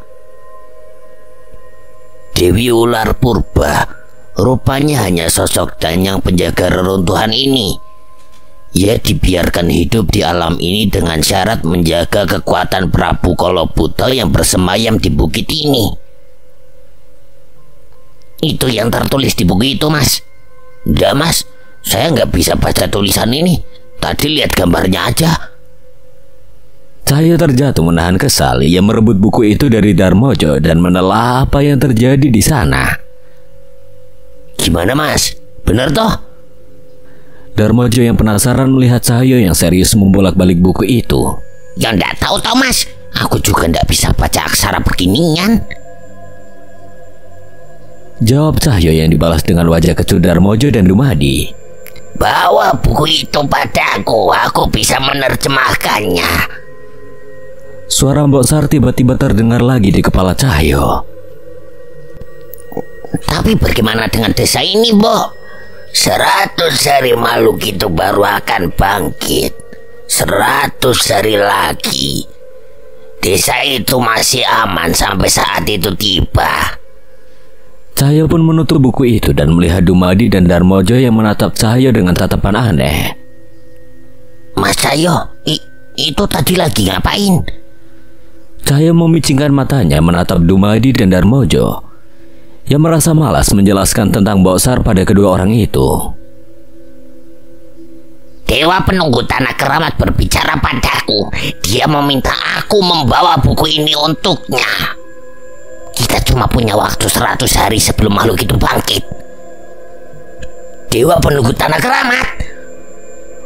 Dewi Ular Purba. Rupanya hanya sosok Danyang penjaga reruntuhan ini. Ia dibiarkan hidup di alam ini dengan syarat menjaga kekuatan Prabu Kolobuto yang bersemayam di bukit ini. Itu yang tertulis di buku itu, Mas. Enggak, Mas. Saya nggak bisa baca tulisan ini. Tadi lihat gambarnya aja. Cahyo terjatuh menahan kesal. Ia merebut buku itu dari Darmojo dan menelaah apa yang terjadi di sana. Gimana, Mas? Bener toh? Darmojo yang penasaran melihat Cahyo yang serius membolak-balik buku itu. Ya nggak tahu toh, Mas. Aku juga nggak bisa baca aksara beginian. Jawab Cahyo yang dibalas dengan wajah kecut Darmojo dan Dumadi. Bawa buku itu padaku. Aku bisa menerjemahkannya. Suara Mbok Sar tiba-tiba terdengar lagi di kepala Cahyo. Tapi bagaimana dengan desa ini, Mbok? 100 hari makhluk itu baru akan bangkit. 100 hari lagi. Desa itu masih aman sampai saat itu tiba. Cahyo pun menutup buku itu dan melihat Dumadi dan Darmojo yang menatap Cahyo dengan tatapan aneh. Mas Cahyo, itu tadi lagi ngapain? Cahyo memicingkan matanya menatap Dumadi dan Darmojo. Ia merasa malas menjelaskan tentang Mbok Sar pada kedua orang itu. Dewa penunggu tanah keramat berbicara padaku. Dia meminta aku membawa buku ini untuknya. Kita cuma punya waktu 100 hari sebelum makhluk itu bangkit. Dewa penunggu tanah keramat?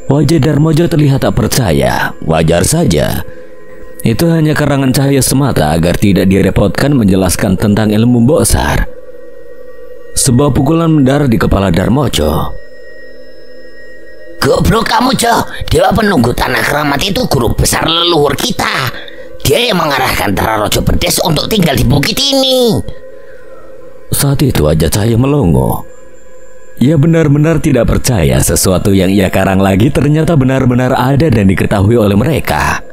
Wajah Darmojo terlihat tak percaya. Wajar saja. Itu hanya karangan cahaya semata agar tidak direpotkan menjelaskan tentang ilmu Mbok-Sar. Sebuah pukulan mendarat di kepala Darmojo. Goblok kamu, Jo. Dewa penunggu tanah keramat itu guru besar leluhur kita. Dia yang mengarahkan Traharaja Bedes untuk tinggal di bukit ini. Saat itu wajah Cahaya melongo. Ia benar-benar tidak percaya sesuatu yang ia karang lagi ternyata benar-benar ada dan diketahui oleh mereka.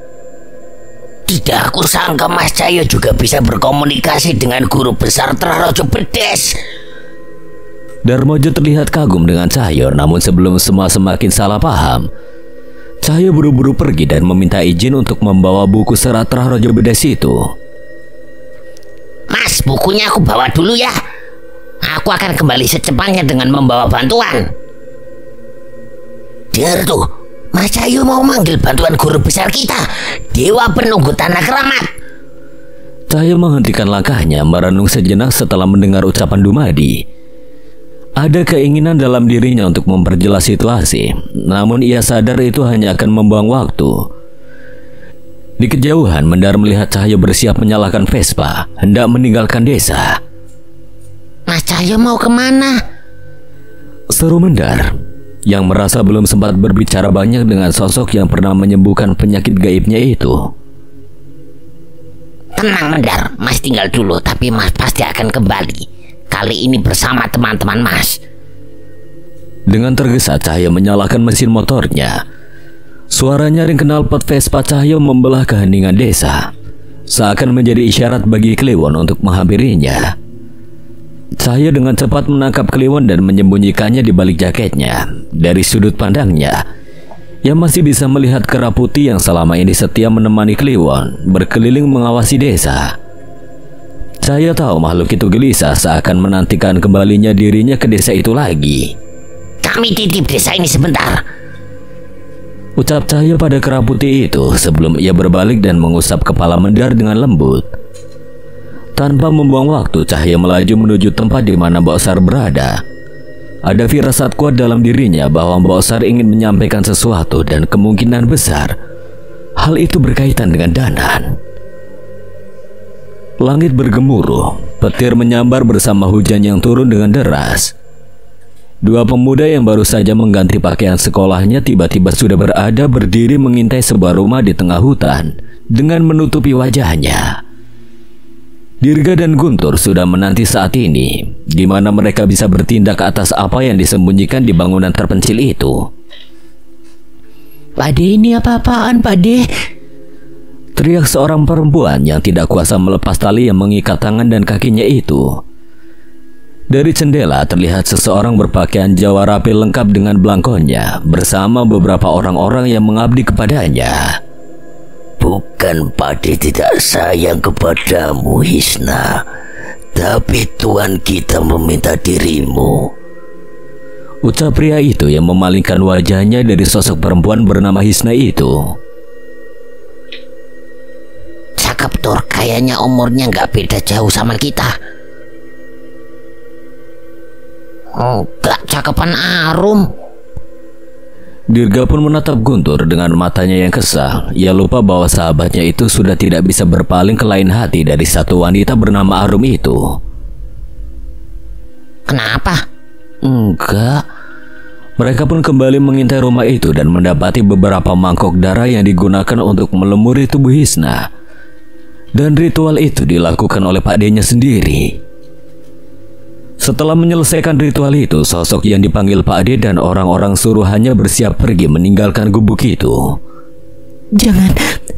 Tidak aku sangka Mas Cahyo juga bisa berkomunikasi dengan guru besar Traharaja Bedes. Darmojo terlihat kagum dengan Cahyo, namun sebelum semua semakin salah paham, Cahyo buru-buru pergi dan meminta izin untuk membawa buku serat Traharaja Bedes itu. Mas, bukunya aku bawa dulu ya. Aku akan kembali secepatnya dengan membawa bantuan. Dengar tuh, Mas Cahyo mau manggil bantuan guru besar kita, Dewa Penunggu Tanah Keramat. Cahyo menghentikan langkahnya, merenung sejenak setelah mendengar ucapan Dumadi. Ada keinginan dalam dirinya untuk memperjelas situasi, namun ia sadar itu hanya akan membuang waktu. Di kejauhan, Mendar melihat Cahyo bersiap menyalakan Vespa, hendak meninggalkan desa. Mas Cahyo mau kemana? Seru Mendar, yang merasa belum sempat berbicara banyak dengan sosok yang pernah menyembuhkan penyakit gaibnya itu. Tenang Mendar, Mas tinggal dulu, tapi Mas pasti akan kembali. Kali ini bersama teman-teman Mas. Dengan tergesa Cahyo menyalakan mesin motornya. Suara nyaring knalpot Vespa Cahyo membelah keheningan desa, seakan menjadi isyarat bagi Kliwon untuk menghampirinya. Cahyo dengan cepat menangkap Kliwon dan menyembunyikannya di balik jaketnya. Dari sudut pandangnya, ia masih bisa melihat kera putih yang selama ini setia menemani Kliwon berkeliling mengawasi desa. Cahyo tahu makhluk itu gelisah seakan menantikan kembalinya dirinya ke desa itu lagi. Kami titip desa ini sebentar, ucap Cahyo pada kera putih itu sebelum ia berbalik dan mengusap kepala Mendar dengan lembut. Tanpa membuang waktu, Cahyo melaju menuju tempat di mana Mbok-Sar berada. Ada firasat kuat dalam dirinya bahwa Mbok-Sar ingin menyampaikan sesuatu dan kemungkinan besar hal itu berkaitan dengan Danan. Langit bergemuruh, petir menyambar bersama hujan yang turun dengan deras. Dua pemuda yang baru saja mengganti pakaian sekolahnya tiba-tiba sudah berada berdiri mengintai sebuah rumah di tengah hutan dengan menutupi wajahnya. Dirga dan Guntur sudah menanti saat ini, di mana mereka bisa bertindak atas apa yang disembunyikan di bangunan terpencil itu. Pade, ini apa-apaan, Pade? Teriak seorang perempuan yang tidak kuasa melepas tali yang mengikat tangan dan kakinya itu. Dari jendela terlihat seseorang berpakaian Jawa rapi lengkap dengan belangkonnya bersama beberapa orang-orang yang mengabdi kepadanya. Bukan Pade tidak sayang kepadamu, Hisna, tapi Tuhan kita meminta dirimu, ucap pria itu yang memalingkan wajahnya dari sosok perempuan bernama Hisna itu. cakep Tur, kayaknya umurnya nggak beda jauh sama kita. Enggak, cakepan Arum. Dirga pun menatap Guntur dengan matanya yang kesal. Ia lupa bahwa sahabatnya itu sudah tidak bisa berpaling ke lain hati dari satu wanita bernama Arum itu. Kenapa? Enggak. Mereka pun kembali mengintai rumah itu dan mendapati beberapa mangkok darah yang digunakan untuk melumuri tubuh Hisna. Dan ritual itu dilakukan oleh Pak D-nya sendiri. Setelah menyelesaikan ritual itu, sosok yang dipanggil Pak D dan orang-orang suruhannya bersiap pergi meninggalkan gubuk itu.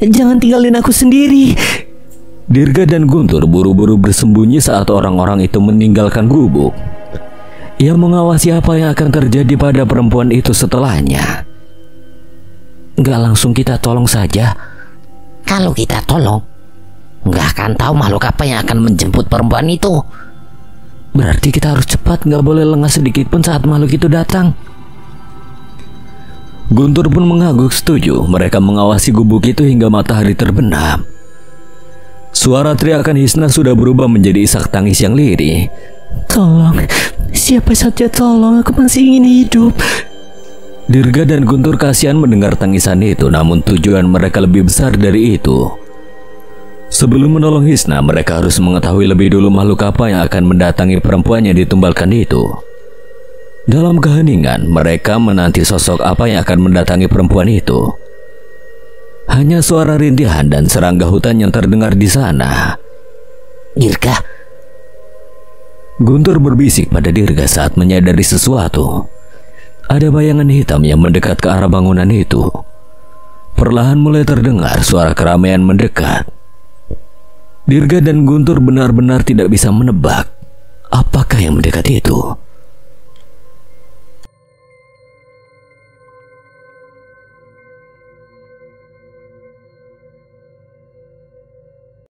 Jangan tinggalin aku sendiri. Dirga dan Guntur buru-buru bersembunyi saat orang-orang itu meninggalkan gubuk. Ia mengawasi apa yang akan terjadi pada perempuan itu setelahnya. Nggak langsung kita tolong saja? Kalau kita tolong, nggak akan tahu makhluk apa yang akan menjemput perempuan itu. Berarti kita harus cepat, nggak boleh lengah sedikit pun saat makhluk itu datang. Guntur pun mengangguk setuju. Mereka mengawasi gubuk itu hingga matahari terbenam. Suara teriakan Hisna sudah berubah menjadi isak tangis yang lirih. Tolong, siapa saja tolong, aku masih ingin hidup. Dirga dan Guntur kasihan mendengar tangisan itu, namun tujuan mereka lebih besar dari itu. Sebelum menolong Hisna, mereka harus mengetahui lebih dulu makhluk apa yang akan mendatangi perempuan yang ditumbalkan itu. Dalam keheningan, mereka menanti sosok apa yang akan mendatangi perempuan itu. Hanya suara rintihan dan serangga hutan yang terdengar di sana. Dirga, Guntur berbisik pada Dirga saat menyadari sesuatu. Ada bayangan hitam yang mendekat ke arah bangunan itu. Perlahan mulai terdengar suara keramaian mendekat. Dirga dan Guntur benar-benar tidak bisa menebak apakah yang mendekat itu.